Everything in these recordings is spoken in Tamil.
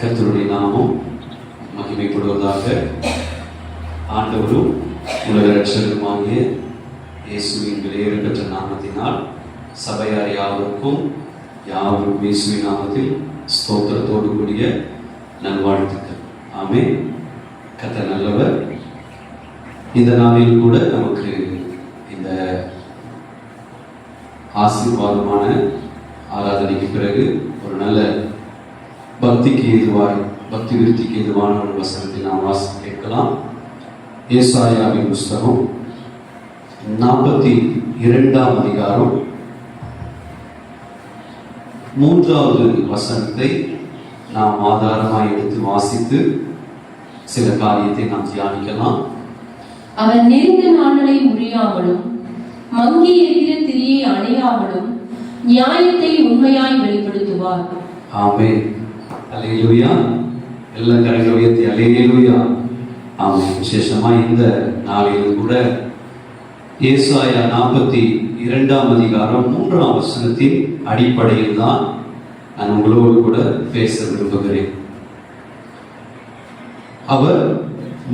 கர்த்தருடைய நாமம் மகிமைப்படுவதாக. ஆண்டவரும் உலக இரட்சகருமாகிய இயேசுவின் விலையேறப்பெற்ற நாமத்தினால் சபையார் யாவருக்கும் இயேசுவின் நாமத்தில் ஸ்தோத்திரத்தோடு கூடிய நல்வாழ்த்துக்கள். ஆமென். கர்த்தர் நல்லவர். இந்த நாளில் கூட நமக்கு இந்த ஆசீர்வாதமான ஆராதனைக்கு பிறகு ஒரு நல்ல பக்திக்கு ஏதுவாய், பக்தி விருத்திக்கு ஏதுவான ஒரு வசனத்தை நாம் வாசிக்க கேட்கலாம். ஏசாயாவின் புஸ்தகம் 42ஆம் அதிகாரம் 3வது வசனத்தை நாம் ஆதாரமாய் எடுத்து வாசித்து சில காரியத்தை நாம் தியானிக்கலாம். அவர் நெருங்க நாளை முறியாமலும் மங்கி எரிகிற திரியை அணையாமலும் நியாயத்தை உண்மையாய் வெளிப்படுத்துவார். ஆமென். அல்லேலூயா. எல்லா கரங்களை உயர்த்தி அல்லேலூயா. ஆமென். விசேஷமா இந்த நாளில் கூட ஏசாயா 42ஆம் அதிகாரம் 3ஆம் வசனத்தின் அடிப்படையில் தான் நான் உங்களோடு கூட பேச விரும்புகிறேன். அவர்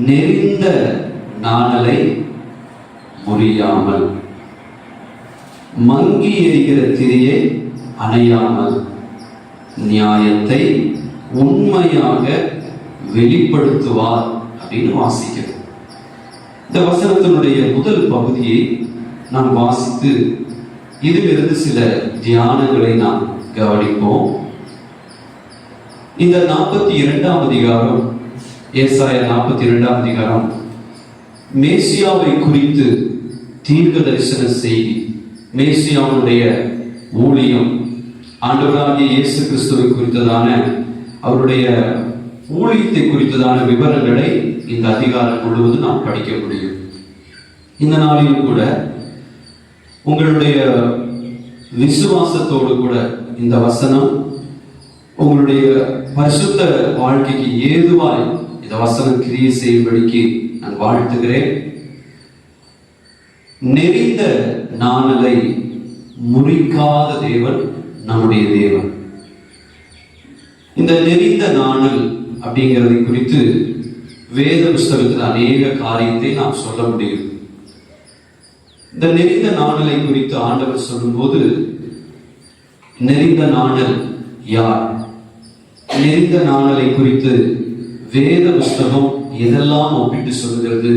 நெறிந்த நாணலை முறியாமல், மங்கி எரிகிற திரியை அணையாமல், நியாயத்தை உண்மையாக வெளிப்படுத்துவார் அப்படின்னு வாசிக்கிறோம். இந்த வசனத்தினுடைய முதல் பகுதியை நாம் வாசித்து இதிலிருந்து சில தியானங்களை நாம் கவனிப்போம். இந்த 42ஆம் அதிகாரம், ஏசாயா 42ஆம் அதிகாரம் மேசியாவை குறித்து தீர்க்க தரிசன செய்தி, மேசியாவுடைய ஊழியம், ஆண்டவராகிய இயேசு கிறிஸ்துவை குறித்ததான அவருடைய ஊழியத்தை குறித்ததான விவரங்களை இந்த அதிகாரம் முழுவதும் நாம் படிக்க முடியும். இந்த நாளில் கூட உங்களுடைய விசுவாசத்தோடு கூட இந்த வசனம் உங்களுடைய பரிசுத்த வாழ்க்கைக்கு ஏதுவாய் இந்த வசனம் கிரியை செய்யும்படிக்கு நான் வாழ்த்துகிறேன். நெறிந்த நாணலை முறிக்காத தேவன் நம்முடைய தேவன். இந்த நெறிந்த நாணல் அப்படிங்கிறதை குறித்து வேத புஸ்தகத்தில் அநேக காரியத்தை நாம் சொல்ல முடியும். இந்த நெறிந்த நாணலை குறித்து ஆண்டவர் சொல்லும்போது, நெறிந்த நாணல் யார், நெறிந்த நாணலை குறித்து வேத புஸ்தகம் எதெல்லாம் ஒப்பிட்டு சொல்லுகிறது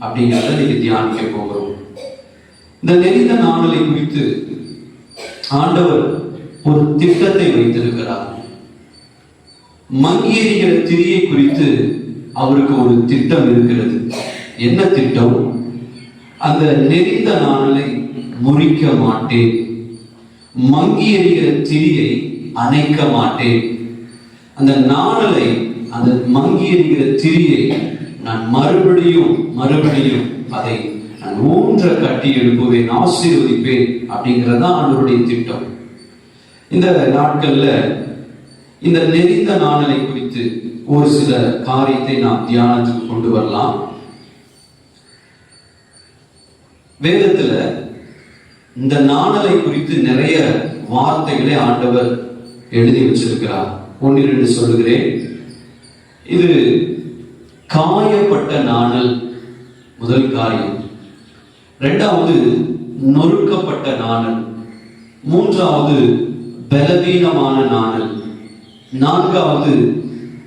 அப்படிங்கிறத நீங்க தியானிக்க போகிறோம். இந்த நெறிந்த நாணலை குறித்து ஆண்டவர் ஒரு திட்டத்தை வைத்திருக்கிறார். மங்கி எரிகிற திரியை குறித்து அவருக்கு ஒரு திட்டம் இருக்கிறது. என்ன திட்டம்? அந்த நெறிந்த நாணலை முறிக்க மாட்டேன், மங்கி எரிகிற திரியை அணைக்க மாட்டேன், அந்த நாணலை, அந்த மங்கி எரிகிற திரியை நான் மறுபடியும் அதை நான் ஊன்ற கட்டி எழுப்புவேன், ஆசீர்வதிப்பேன் அப்படிங்கிறதா ஆண்டவருடைய திட்டம். இந்த நாட்கள்ல இந்த நெறிந்த நாணலை குறித்து ஒரு சில காரியத்தை நாம் தியானத்துக்கு கொண்டு வரலாம். வேதத்துல இந்த நாணலை குறித்து நிறைய வார்த்தைகளை ஆண்டவர் எழுதி வச்சிருக்கிறார். 1-2 சொல்லுகிறேன். இது காயப்பட்ட நாணல் முதல் காரியம், 2வது நொறுக்கப்பட்ட நாணல், 3வது பலவீனமான நாணல், 4வது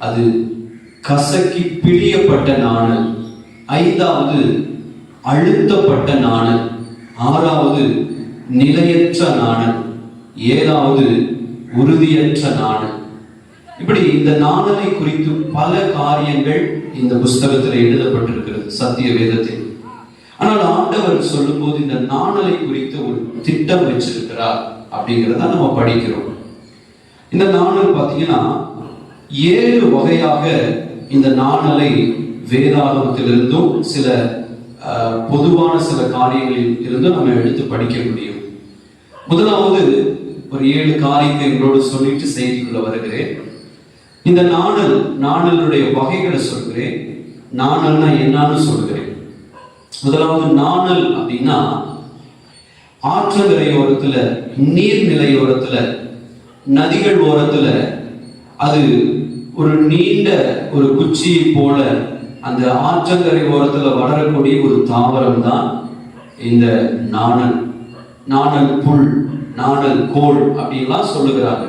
அது கசக்கி பிழியப்பட்ட நாணல், 5வது அழுத்தப்பட்ட நாணல், 6வது நிலையற்ற நாணல், 7வது உறுதியற்ற நாணல். இப்படி இந்த நாணலை குறித்து பல காரியங்கள் இந்த புஸ்தகத்தில் எழுதப்பட்டிருக்கிறது, சத்திய வேதத்தில். ஆனால் ஆண்டவர் சொல்லும் போது இந்த நாணலை குறித்து ஒரு திட்டம் வச்சிருக்கிறார் அப்படிங்கிறத நம்ம படிக்கிறோம். இந்த நாணல் பார்த்தீங்கன்னா 7 வகையாக இந்த நாணலை வேதாகமத்திலிருந்தும் சில பொதுவான சில காரியங்களில் இருந்தும் நம்ம எடுத்து படிக்க முடியும். முதலாவது ஒரு 7 காரியத்தை எங்களோடு சொல்லிட்டு செய்திக்குள்ள வருகிறேன். இந்த நாணலுடைய வகைகளை சொல்கிறேன். நாணல்னா என்னன்னு சொல்கிறேன். முதலாவது நாணல் அப்படின்னா ஆற்றங்கரையோரத்துல, நீர்நிலையோரத்துல, நதிகள் ஓரத்துல அது ஒரு நீண்ட ஒரு குச்சியை போல அந்த ஆற்றங்கரை ஓரத்துல வளரக்கூடிய ஒரு தாவரம் தான் இந்த நாணல். நாணல் புல், நாணல் கோல் அப்படின்லாம் சொல்லுகிறாங்க.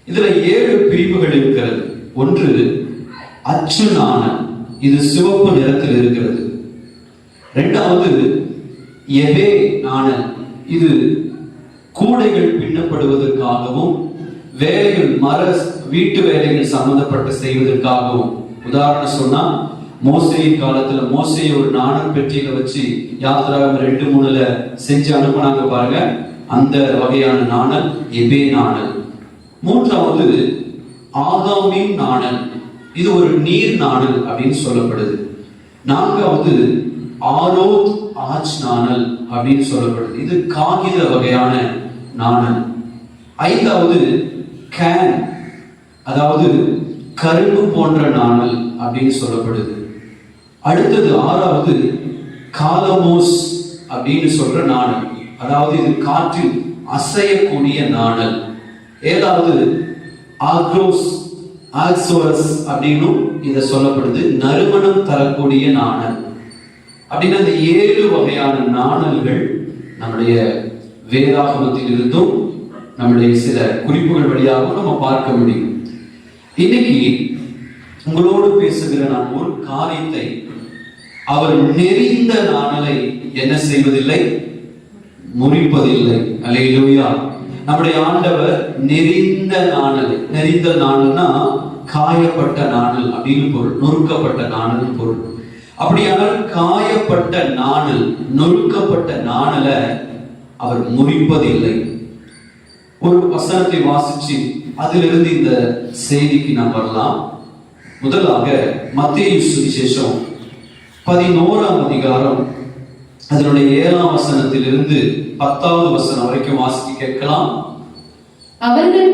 இதுல 7 பிரிவுகள் இருக்கிறது. ஒன்று அச்சு நாணல், இது சிவப்பு நிறத்தில் இருக்கிறது. இரண்டாவது எபே நாணல், இது கூடைகள் பின்னப்படுவதற்காகவும் வேலைகள் வீட்டு வேலைகள் சம்பந்தப்பட்ட செய்வதற்காகவும். உதாரணம் சொன்னா மோசேயின் காலத்துல மோசேயை ஒரு நாணல் பெட்டியில வச்சு யாத்திராகமம் 2:3 செஞ்சு அனுப்புனாங்க பாருங்க, அந்த வகையான நாணல் எபே நாணல். மூன்றாவது ஆகாமின் நாணல், இது ஒரு நீர் நாணல் அப்படின்னு சொல்லப்படுது. நான்காவது ஆரோத் ஆச் நாணல் அப்படின்னு சொல்லப்படுது, இது காகித வகையான நாணல். ஐந்தாவது கேன், அதாவது கரும்பு போன்ற நாணல் அப்படின்னு சொல்லப்படுது. அடுத்தது 6வது காலமோஸ் அப்படின்னு சொல்ற நாணல், அதாவது இது காற்றில் அசையக்கூடிய நாணல். 7வது ஆக்ரோஸ் ஆக்சோரஸ் அப்படின்னு இத சொல்லப்படுது, நறுமணம் தரக்கூடிய நாணல். அப்படின்னு அந்த 7 வகையான நாணல்கள் நம்முடைய வேதாகமத்தில் இருந்தும் நம்முடைய சில குறிப்புகள் வழியாகவும் நம்ம பார்க்க முடியும். இன்னைக்கு உங்களோடு பேசுகிற நான் ஒரு காரியத்தை, அவர் நெறிந்த நாணலை என்ன செய்வதில்லை, முறிப்பதில்லை. அல்லேலூயா. நம்முடைய ஆண்டவர் நெறிந்த நாணல், நெறிந்த நாணல்னா காயப்பட்ட நாணல் அப்படின்னு பொருள், நொறுக்கப்பட்ட நாணல் பொருள். அப்படியானால் காயப்பட்ட நாணல், நொறுக்கப்பட்ட நாணலை அவர் முறிப்பதில்லை. ஒரு வசனத்தை வாசிச்சு அதிலிருந்து இந்த செய்திக்கு நாம் வரலாம். முதலாக மத்தேயு சுவிசேஷம் 11ஆம் அதிகாரம் அதனுடைய 7ஆம் வசனத்திலிருந்து 10வது வசனம் வரைக்கும் வாசிக்க கேட்கலாம். அவர்கள்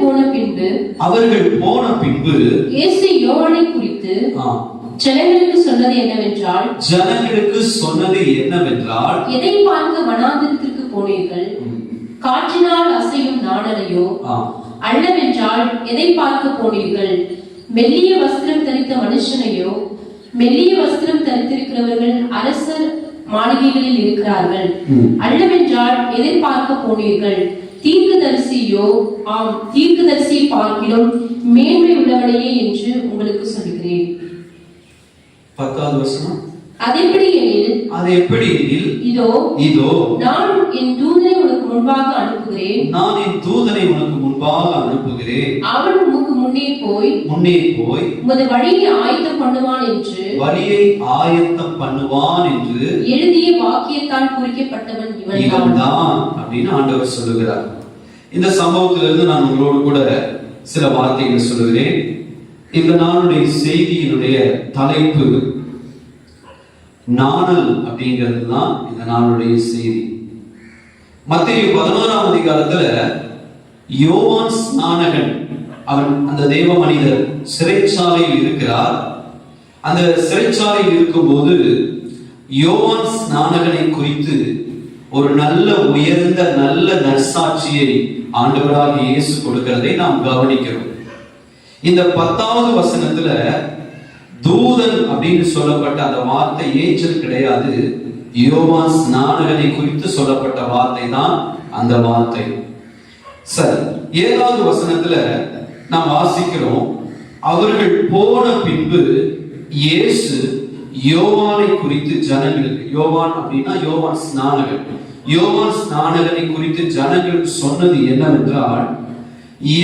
போன பின்பு இயேசு யோவானை குறித்து ஜனங்களுக்கு சொன்னது என்னவென்றால் எதை பார்க்க வனாந்திரத்திற்கு போனீர்கள், காற்றினால் அசையும் நாணலையோ? அல்லவென்றால் எதை பார்க்க போனீர்கள், மெல்லிய வஸ்திரம் தரித்த மனுஷனையோ? மெல்லிய வஸ்திரம் தரித்திருக்கிறவர்கள் அரசர் மாளிகைகளில் இருக்கிறார்கள். அல்லவென்றால் எதை பார்க்க போனீர்கள், தீர்க்கதரிசியோ? ஆம், தீர்க்கதரிசியை பார்க்கிலும் மேன்மை உள்ளவனையே என்று உங்களுக்கு சொல்கிறேன். 10வது வசனம். அது எப்படி எனில் இதோ நான் என் தூதனை உனக்கு முன்பாக அனுப்புகிறேன். அவன் உமக்கு முன்னே போய் உமது வழியை ஆயத்தம் பண்ணுவான் என்று எழுதிய வாக்கியத்தால் குறிக்கப்பட்டவன் இவன்தான் அப்படின்னு ஆண்டவர் சொல்லுகிறார். இந்த சம்பவத்திலிருந்து நான் உங்களோடு கூட சில வார்த்தைகள் சொல்லுகிறேன். இந்த நாளுடைய செய்தியினுடைய தலைப்பு நாணல் அப்படிங்கிறது தான் இந்த நாளுடைய செய்தி. மத்தேயு 11ஆம் அதிகாரத்துல யோவான் ஸ்நானகன், அவன் அந்த தேவ மனிதர் சிறைச்சாலையில் இருக்கிறார். அந்த சிறைச்சாலையில் இருக்கும்போது யோவான் ஸ்நானகனை குறித்து ஒரு நல்ல உயர்ந்த நல்ல நற்சாட்சியை ஆண்டவராகிய இயேசு கொடுக்கிறதை நாம் கவனிக்கிறோம். இந்த 10வது வசனத்துல தூதன் அப்படின்னு சொல்லப்பட்ட அந்த வார்த்தை ஏஞ்சல் கிடையாது, யோவான் ஸ்நானகனை குறித்து சொல்லப்பட்ட வார்த்தை தான் அந்த வார்த்தை. சரி, 7வது வசனத்துல நாம் வாசிக்கிறோம், அவர்கள் போன பின்பு இயேசு யோவானை குறித்து ஜனங்களுக்கு, யோவான் அப்படின்னா யோவான் ஸ்நானகன், யோவான் ஸ்நானகனை குறித்து ஜனங்களுக்கு சொன்னது என்னவென்றால்,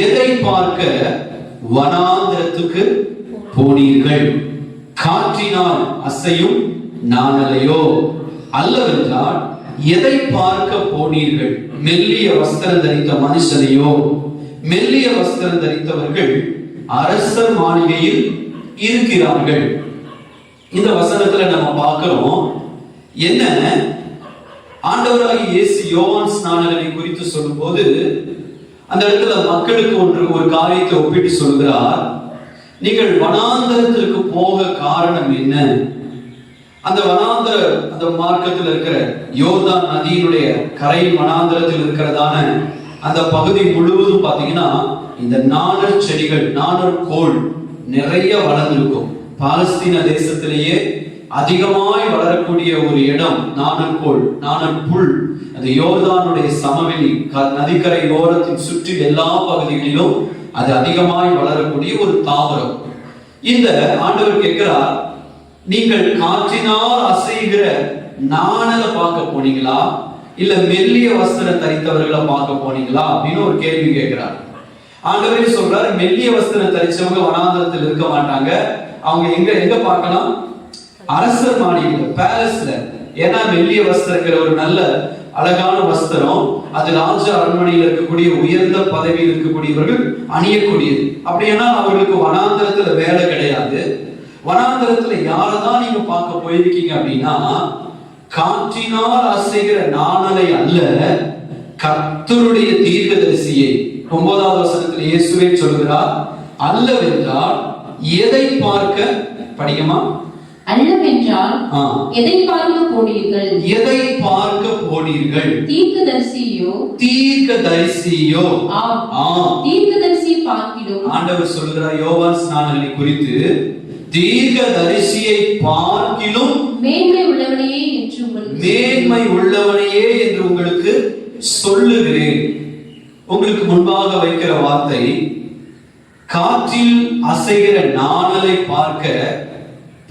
எதை பார்க்க வனாந்திரத்துக்கு போனீர்கள், காற்றினால் அசையும் நாணலையோ? அல்லவென்றால் எதை பார்க்க போனீர்கள், மெல்லிய வஸ்திரம் தரித்த மனுஷனையோ? மெல்லிய வஸ்திரம் தரித்தவர்கள் அரசர் மாளிகையில் இருக்கிறார்கள். இந்த வசனத்துல நம்ம பார்க்கிறோம் என்ன, ஆண்டவராகிய இயேசு யோவான் ஸ்நானகனை குறித்து சொல்லும் போது அந்த இடத்துல மக்களுக்கு ஒரு காரியத்தை ஒப்பிட்டு சொல்கிறார். நீங்கள் வனாந்தரத்திற்கு போக காரணம் என்ன? அந்த வனாந்தர, அந்த மார்க்கத்தில் இருக்கிற யோர்தான் நதியினுடைய கரை வனாந்தரத்தில் இருக்கிறதான அந்த பகுதி முழுவதும் பாத்தீங்கன்னா இந்த நாணல் செடிகள், நாணல் கோல் நிறைய வளர்ந்திருக்கும். பாலஸ்தீன தேசத்திலேயே அதிகமாய் வளரக்கூடிய ஒரு இடம் நாணற்கோள், நாணற்புல். அது யோர்தானுடைய சமவெளி நதிக்கரை ஓரத்தின் சுற்றி எல்லா பகுதிகளிலும் அது அதிகமாய் வளரக்கூடிய ஒரு தாவரம். இந்த ஆண்டவர் கேட்கிறார், நீங்கள் காற்றினால் அசைகிற நாணலை பார்க்க போனீங்களா, இல்ல மெல்லிய வஸ்திரம் தரித்தவர்களை பார்க்க போனீங்களா அப்படின்னு ஒரு கேள்வி கேட்கிறார். ஆண்டவரே சொல்றாரு, மெல்லிய வஸ்திரம் தரிச்சவங்க வனாந்தரத்தில் இருக்க மாட்டாங்க. அவங்க எங்க பார்க்கலாம்? அரசர் மாளிகையில, பேலஸ்ல. ஏன்னா மெல்லிய வஸ்திரங்கிற ஒரு நல்ல அழகான வஸ்திரம், அது ராஜா அரண்மனையில் இருக்கக்கூடிய உயர்ந்த பதவியில் இருக்கக்கூடியவர்கள் அணியக்கூடியது. அப்படின்னா அவர்களுக்கு வனாந்தரத்துல வேலை கிடையாது. வனாந்தரத்துல யாரதான் நீங்க பார்க்க போயிருக்கீங்க அப்படின்னா, காற்றினால் அசைகிற நாணலை அல்ல, கர்த்தருடைய தீர்க்கதரிசியை. 9வது வசனத்தில் இயேசுவே சொல்கிறார், அல்லவென்றால் எதை பார்க்க, படிக்குமா? அல்லவென்றால் எதை பார்க்க போனீர்கள்? எதை பார்க்க போனீர்கள்? தீர்க்கதரிசியோ? தீர்க்கதரிசியோ? தீர்க்கதரிசி பார்க்கிலும். ஆண்டவர் சொல்கிறார் யோவான் ஸ்நானனை குறித்து, தீர்க்கதரிசியை பார்க்கிலும் மேன்மை உள்ளவனையே என்று மேன்மை உள்ளவனையே என்று உங்களுக்கு சொல்லுகிறேன். உங்களுக்கு முன்பாக வைக்கிற வார்த்தை, காற்றில் அசைகிற நாணலை பார்க்க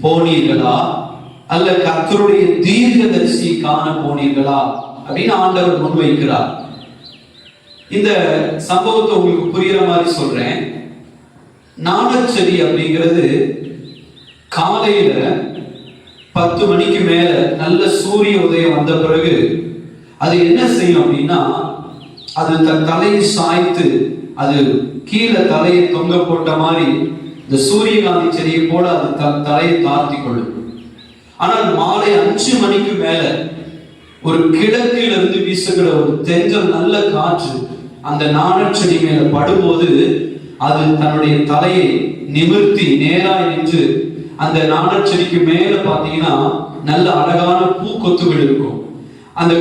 போனீர்களா, அல்ல கர்த்தருடைய தீர்க்கதரிசியை காண போனீர்களா அப்படின்னு ஆண்டவர் முன்வைக்கிறார். இந்த சம்பவத்தை உங்களுக்கு புரியுற மாதிரி சொல்றேன். நாணச்செடி அப்படிங்கிறது காலையில 10 மணிக்கு மேல நல்ல சூரிய உதயம் வந்த பிறகு அது என்ன செய்யும் அப்படின்னா, அது தன் தலையை சாய்த்து, அது கீழே தலையை தொங்க போட்ட மாதிரி இந்த சூரியகாந்தி செடியை போல அது தன் தலையை தாழ்த்தி கொள்ளும். ஆனால் மாலை 5 மணிக்கு மேல ஒரு கிழக்கிலிருந்து வீசுகிற ஒரு தென்றல் நல்ல காற்று அந்த நாணச்செடி மேல படும்போது அது தன்னுடைய தலையை நிமிர்த்தி நேராய் நின்று அந்த நாணச்செடிக்கு மேல பாத்தீங்கன்னா நல்ல அழகான பூக்கொத்துகள் இருக்கும், அந்த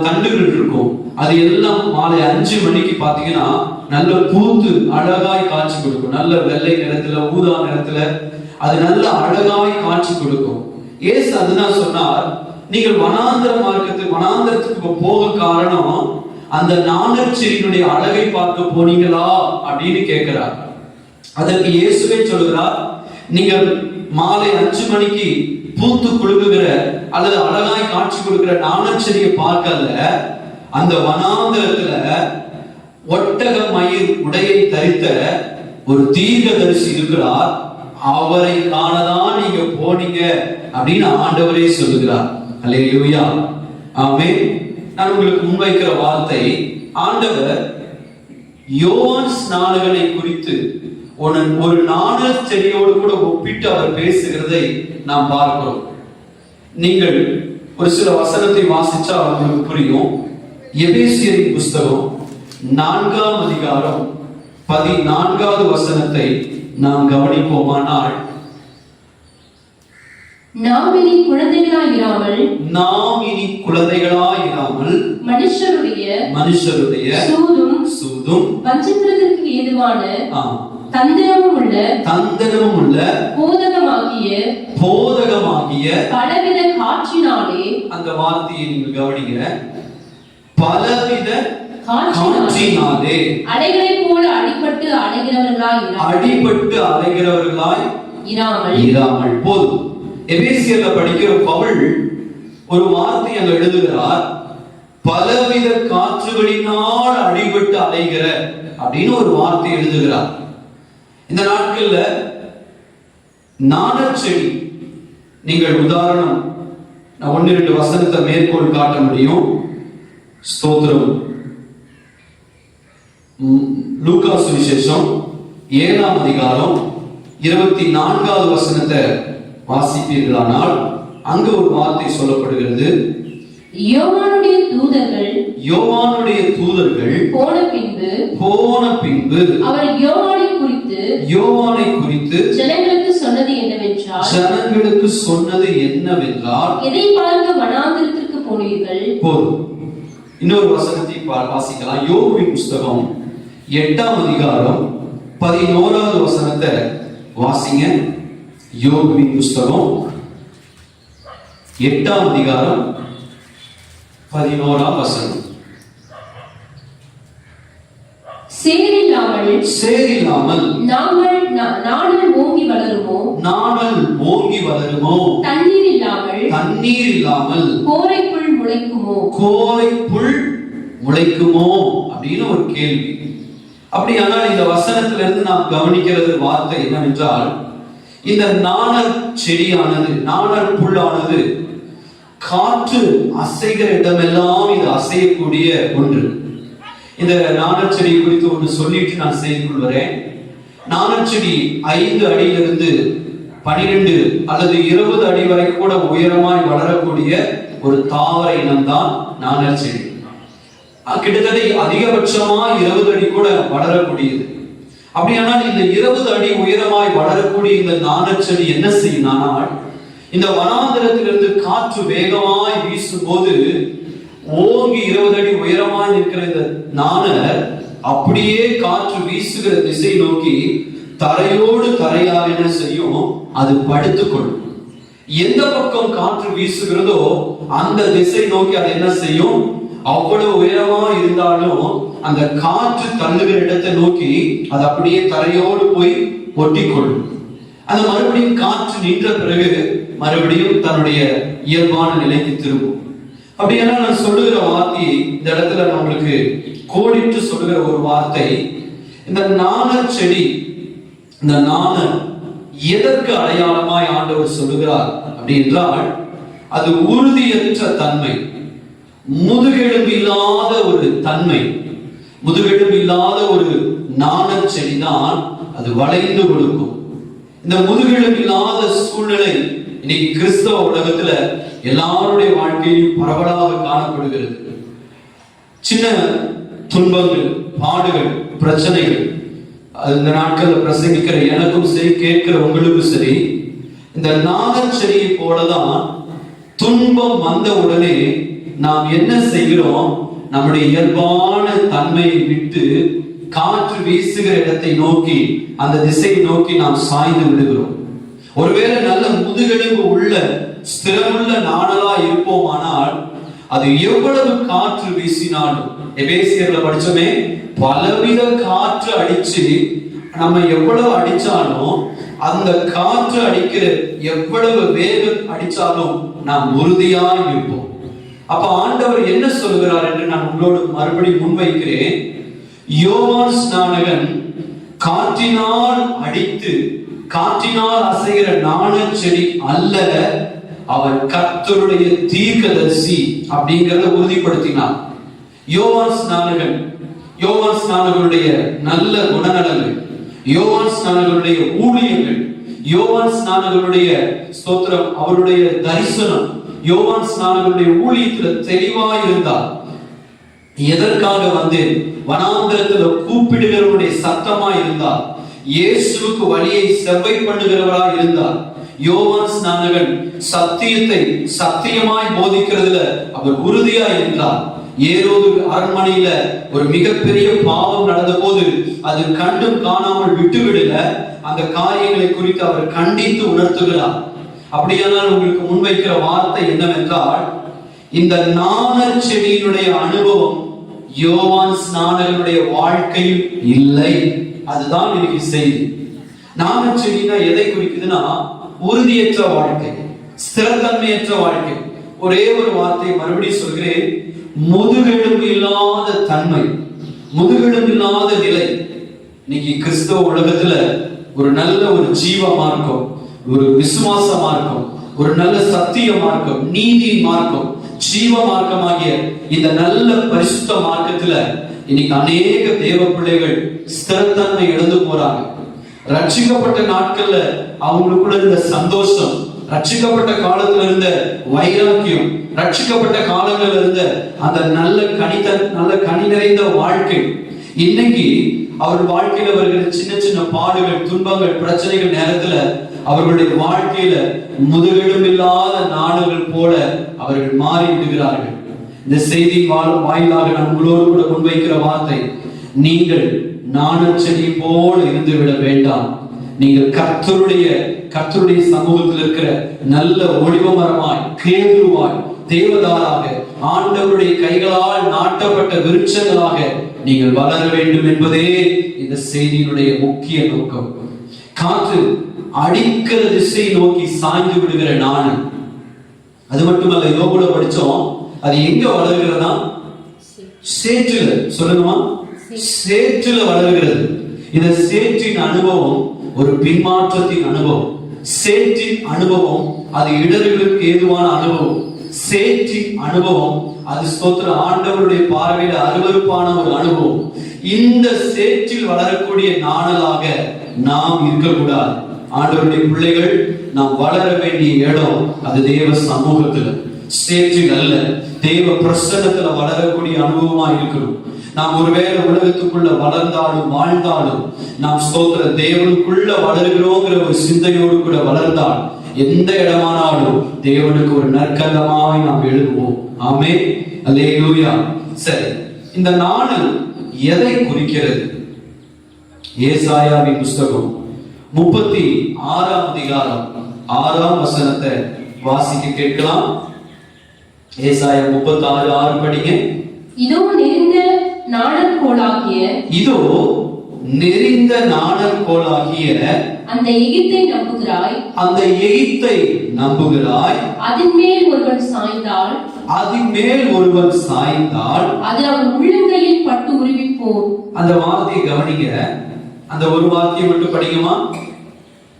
தண்டுகள் இருக்கும். அது எல்லாம் மாலை 5 மணிக்கு பாத்தீங்கன்னா நல்ல பூத்து அழகாய் காட்சி கொடுக்கும். நல்ல வெள்ளை நிறத்துல, ஊதா நிறத்துல அது நல்ல அழகாய் காட்சி கொடுக்கும். ஏசு அதுதான் சொன்னார், நீங்கள் வனாந்தரத்துக்கு போக காரணம் அந்த நாணச்செடியினுடைய அழகை பார்க்க போனீங்களா அப்படின்னு கேட்கிறார். அதற்கு இயேசுவே சொல்கிறார், நீங்கள் மாலை 5 மணிக்கு பூத்து குலுங்குகிற அல்லது அழகாய் காட்சி கொடுக்கிற நாணச்செடியை பார்க்கல, அந்த வனாந்தரத்துல ஒட்டக மயிர் உடையை தரித்த ஒரு தீர்க்கதரிசி இருக்கிறார், அவரை காணதான் நீங்க போனீங்க அப்படின்னு ஆண்டவரே சொல்லுகிறார். அல்லேலூயா, ஆமென். நான் உங்களுக்கு முன்வைக்கிற வார்த்தை, ஆண்டவர் யோவான் ஸ்நானகனை குறித்து ஒரு நாணல் செடியோடு கூட ஒப்பிட்டு அவர் பேசுகிறதை நாம் பார்க்கிறோம். நீங்கள் ஒரு சில வசனத்தை வாசிச்சா உங்களுக்கு புரியும். எபேசியரின் புஸ்தகம் 4ஆம் அதிகாரம் 14வது வசனத்தை நாம் கவனிப்போமானால், நாம் இனி குழந்தைகளாயிராமல் மனுஷருடைய சூதும் வஞ்சத்திற்கு ஏதுவான தந்திரமும் உள்ள போதகமாகிய பலவித காற்றினாலே. அந்த வார்த்தையை நீங்கள் கவனிங்க, பலவித காற்றினாலே அலைகளைப் போல அடிபட்டு அலைகிறவர்களாய் இராமல். போதும். எபேசியர்ல படிக்கிற பவுல் ஒரு வார்த்தை அங்க எழுதுகிறார், பலவித காற்றுகளினால் அடிபட்டு அலைகிற அப்படின்னு ஒரு வார்த்தை எழுதுகிறார். இந்த நாட்கள்ல நாணச்செடி, நீங்கள் உதாரணம் 1-2 வசனத்தை மேற்கோள் காட்ட முடியும். ஸ்தோத்திரம். லூக்கா சுவிசேஷம் 7ஆம் அதிகாரம் 24வது வசனத்தை வாசிப்பீர்களானால் அங்கு ஒரு வார்த்தை சொல்லப்படுகிறது, யோவானுடைய தூதர்கள் போன பின்பு அவர் யோவானை குறித்து ஜனங்களுக்கு சொன்னது என்னவென்றால் எதை பார்க்க வனாந்தரத்திற்கு போனீர்கள். போதும். இன்னொரு வசனத்தை வாசிக்கலாம். யோபுவின் புஸ்தகம் 8ஆம் அதிகாரம் 11வது வசனத்தை வாசிங்க. யோபுவின் புஸ்தகம் 8ஆம் அதிகாரம் 11ஆம் வசனம். சேரில்லாமல் நாணல் ஓங்கி வளருமோ, தண்ணீர் இல்லாமல் கோரைப்புல் முளைக்குமோ அப்படின்னு ஒரு கேள்வி. அப்படியானால் இந்த வசனத்திலிருந்து நாம் கவனிக்கிறது வார்த்தை என்னவென்றால், இந்த நாணல் செடியானது, நாணல் புல்லானது காற்று அசைகிற இடமெல்லாம் இது அசையக்கூடிய ஒன்று. இந்த நாணல் செடி குறித்து ஒன்று சொல்லிட்டு நான் செய்து கொள்கிறேன். நாணல் செடி 5 அடியிலிருந்து 12 அல்லது 20 அடி வரை கூட உயரமாய் வளரக்கூடிய ஒரு தாவர இனம்தான் நாணல் செடி. கிட்டத்தட்ட அதிகபட்சமா 20 அடி கூட வளரக்கூடியது. அப்படியானால் இந்த 20 அடி உயரமாய் வளரக்கூடிய இந்த நாணல் செடி என்ன செய்யும்? இந்த வனாந்திரத்திலிருந்து காற்று வேகமாய் வீசும் போது ஓங்கி 20 அடி உயரமாய் இருக்கிற இந்த நாணல் அப்படியே காற்று வீசுகிற திசை நோக்கி தரையோடு தரையாக என்ன செய்யும்? அது படுத்துக்கொள்ளும். எந்த பக்கம் காற்று வீசுகிறதோ அந்த திசை நோக்கி அது என்ன செய்யும்? அவ்வளவு உயரமா இருந்தாலும் அந்த காற்று தள்ளுகிற இடத்தை நோக்கி அது அப்படியே தரையோடு போய் ஒட்டிக்கொள்ளும். அந்த மறுபடியும் காற்று நின்ற பிறகு மறுபடியும் தன்னுடைய இயல்பான நிலைக்கு திரும்பும். அப்படின்னா நான் சொல்லுகிற வார்த்தை இந்த இடத்துல நம்மளுக்கு கோடிட்டு சொல்லுகிற ஒரு வார்த்தை, இந்த நாணல் செடி, இந்த நாணல் எதற்கு அடையாளமாய் ஆண்டவர் சொல்லுகிறார் அப்படி என்றால், அது உறுதியற்ற தன்மை, முதுகெலும்பு இல்லாத ஒரு தன்மை. முதுகெலும்பு இல்லாத ஒரு நாணல் செடிதான் அது வளைந்து கொடுக்கும். இந்த முதுகெலும்பு இல்லாத சூழ்நிலை இன்னைக்கு கிறிஸ்தவ உலகத்துல எல்லாருடைய வாழ்க்கையிலும் பரவலாக காணப்படுகிறது. சின்ன துன்பங்கள், பாடுகள், பிரச்சனைகள், இந்த நாட்கள்ல பிரசங்கிக்கிற எனக்கும் சரி, கேட்கிற உங்களுக்கும் சரி, இந்த நாணல் செடியை போலதான் துன்பம் வந்த உடனே நாம் என்ன செய்கிறோம்? நம்முடைய இயல்பான தன்மையை விட்டு காற்று வீசுகிற இடத்தை நோக்கி, அந்த திசையை நோக்கி நாம் சாய்ந்து விடுகிறோம். ஒருவேளை நல்ல முதுகெலும்பு உள்ள ஸ்திரமுள்ள நாணலா இருப்போமானால் அது எவ்வளவு காற்று வீசினாலும், எபேசியர்ல படிச்சோமே, பலவித காற்று அடிச்சு நம்ம எவ்வளவு அடிச்சாலும், அந்த காற்று அடிக்கிற எவ்வளவு வேகம் அடிச்சாலும் நாம் உறுதியா இருப்போம். அப்ப ஆண்டவர் என்ன சொல்கிறார் என்று நான் உங்களோடு மறுபடியும் முன்வைக்கிறேன். யோவான் ஸ்நானகன் காற்றினால் அடித்து காற்றினால் அசைகிற நாணல் செடி அல்ல, அவன் கர்த்தருடைய தீர்க்கதரிசி அப்படிங்கறத உறுதிப்படுத்தினார். யோவான் ஸ்நானகனுடைய நல்ல குணநலங்கள், யோவான் ஸ்நானகனுடைய ஊழியங்கள், யோவான் ஸ்நானகனுடைய ஸ்தோத்திரம், அவருடைய தரிசனம், யோவான் ஸ்நானகனுடைய ஊழியத்துல தெளிவாய் இருந்தார். எதற்காக வந்தேன்? வனாந்திரத்துல கூப்பிடுகிறவருடைய சத்தமா இருந்தார். இயேசுவுக்கு வழியை செவ்வை பண்ணுகிறவரா இருந்தார். யோவான் ஸ்நானகன் சத்தியத்தை சத்தியமாய் போதிக்கிறதுல அவர் உறுதியா இருந்தார். ஏரோது அரண்மனையில ஒரு மிகப்பெரிய பாவம் நடந்த போது அது கண்டும் காணாமல் விட்டுவிடல, அந்த காரியங்களை குறித்து அவர் கண்டித்து உணர்த்துகிறார். அப்படியானால் உங்களுக்கு முன்வைக்கிற வார்த்தை என்னவென்றால், இந்த நாணல் செடியினுடைய அனுபவம் யோவான் ஸ்நானகனுடைய வாழ்க்கையில் இல்லை. அதுதான் இன்னைக்கு செய்தி. நாணல் செடினா எதை குறிக்குதுன்னா, உறுதியற்ற வாழ்க்கை, ஸ்திரத்தன்மையற்ற வாழ்க்கை. ஒரே ஒரு வார்த்தையை மறுபடியும் சொல்கிறேன், முதுகெலும்பு இல்லாத தன்மை, முதுகெலும்பு இல்லாத நிலை. இன்னைக்கு கிறிஸ்தவ உலகத்துல ஒரு நல்ல ஒரு ஜீவ மார்க்கம், ஒரு விசுவாச மார்க்கம், ஒரு நல்ல சத்திய மார்க்கம், நீதி மார்க்கம், ஜீவ மார்க்கமாகிய இந்த நல்ல பரிசுத்த மார்க்கத்துல இன்னைக்கு அநேக தேவ பிள்ளைகள் ஸ்திரத்தன்மை இழந்து போறாங்க. ரட்சிக்கப்பட்ட நாட்கள்ல அவங்களுக்குள்ள இருந்த சந்தோஷம், ரட்சிக்கப்பட்ட காலத்துல இருந்த வைராக்கியம், ரட்சிக்கப்பட்ட காலங்கள்ல இருந்த அந்த நல்ல கனி நிறைந்த வாழ்க்கை, இன்னைக்கு அவர் வாழ்க்கையில வருகிற சின்ன சின்ன பாடுகள், துன்பங்கள், பிரச்சனைகள் நேரத்துல அவர்களுடைய வாழ்க்கையில முதுகெலும்பு இல்லாத நாடுகள் போல அவர்கள் மாறி விடுகிறார்கள். இந்த செய்தி வாயிலாக நான் உங்களோடு கூட முன்வைக்கிற வார்த்தை, நீங்கள் நாணல் செடி போல இருந்து விட வேண்டாம். நீங்கள் கர்த்தருடைய சமூகத்தில் இருக்கிற நல்ல ஒளிவ மரமாய், கேதுருவாய், தேவதாராக, ஆண்டவருடைய கைகளால் நாட்டப்பட்ட விருட்சங்களாக நீங்கள் வளர வேண்டும் என்பதே இந்த செய்தியினுடைய முக்கிய நோக்கம். காற்று அடிக்கிற திசை நோக்கி சாய்ந்து விடுகிற நாணல். அது மட்டுமல்ல, யோபுல படிச்சோம், அது எங்க வளர்கிறதா? சேற்றுல. சொல்லுங்கம்மா, சேற்றுல வளர்கிறது. இந்த சேற்றின் அனுபவம் ஒரு பின்மாற்றத்தின் அனுபவம். சேற்றின் அனுபவம் அது இடர்களுக்கு ஏதுவான அனுபவம். சேற்றின் அனுபவம் அது ஸ்தோத்திர ஆண்டவருடைய பார்வையில அருவருப்பான ஒரு அனுபவம். இந்த சேற்றில் வளரக்கூடிய நாணலாக நாம் இருக்கக்கூடாது. ஆண்டவருடைய பிள்ளைகள் நாம் வளர வேண்டிய இடம் அது தேவ சமூகத்துல, சேற்றில் அல்ல, தேவ பிரசன்னத்துல வளரக்கூடிய அனுபவமா இருக்கணும். நாம் ஒருவேளை உலகத்துக்குள்ள வளர்ந்தாலும் வாழ்ந்தாலும் நாம் ஸ்தோத்திர தேவனுக்குள்ள வளர்கிறோங்கிற ஒரு சிந்தையோடு கூட வளர்ந்தால் எந்த இடமானாலும் தேவனுக்கு ஒரு நற்கந்தமாய் நாம் எழுதுவோம். ஆமென், அல்லேலூயா. சரி, இந்த நாணல் எதை குறிக்கிறது? ஏசாயாவின் புஸ்தகம் 36ஆம் அதிகாரம் 6ஆம் வசனத்தை வாசிக்க கேட்கலாம். ஏசாயா 36:6 படிங்க. இதோ நெறிந்த நாணல் கோலாகிய அந்த எகிப்தை நம்புகிறாய். அதின் மேல் ஒருவன் சாய்ந்தால் அது அவன் உள்ளங்கையில் பட்டு உருவிப்போம். அந்த வார்த்தையை கவனிங்க. அந்த ஒரு வார்த்தையை மட்டும் படிக்குமா?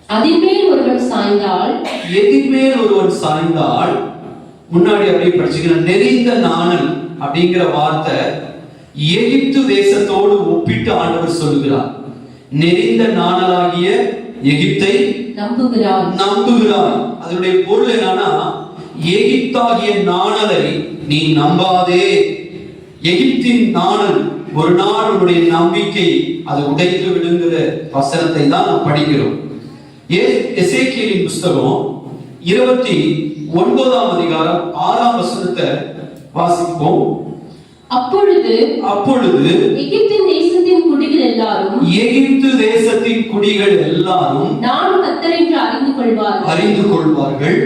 அதின் மேல் ஒருவன் சாய்ந்தால், எதின் மேல் ஒருவன் சாய்ந்தால். முன்னாடி அப்படியே படிச்சுக்கணும். நெறிந்த நாணல் அப்படிங்கிற வார்த்தை எகிப்து தேசத்தோடு ஒப்பிட்டு ஆண்டவர் சொல்லுகிறார். நெறிந்த நாணலாகிய எகிப்தை நம்புகிறார். அதனுடைய பொருள் என்னன்னா, எகிப்தாகிய நாணலை நீ நம்பாதே. எகிப்தின் நாணல் ஒரு நாள் உன்னுடைய நம்பிக்கை அது உடைத்து விடுங்கிற வசனத்தை தான் நாம் படிக்கிறோம். எசேக்கியேலின் புஸ்தகம் 29ஆம் அதிகாரம் 6ஆம் வசனத்தை வாசிப்போம். அப்பொழுது எகிப்தின் தேசத்தின் குடிகள் எல்லாரும் நான் கர்த்தர் என்று அறிந்து கொள்வார்கள்.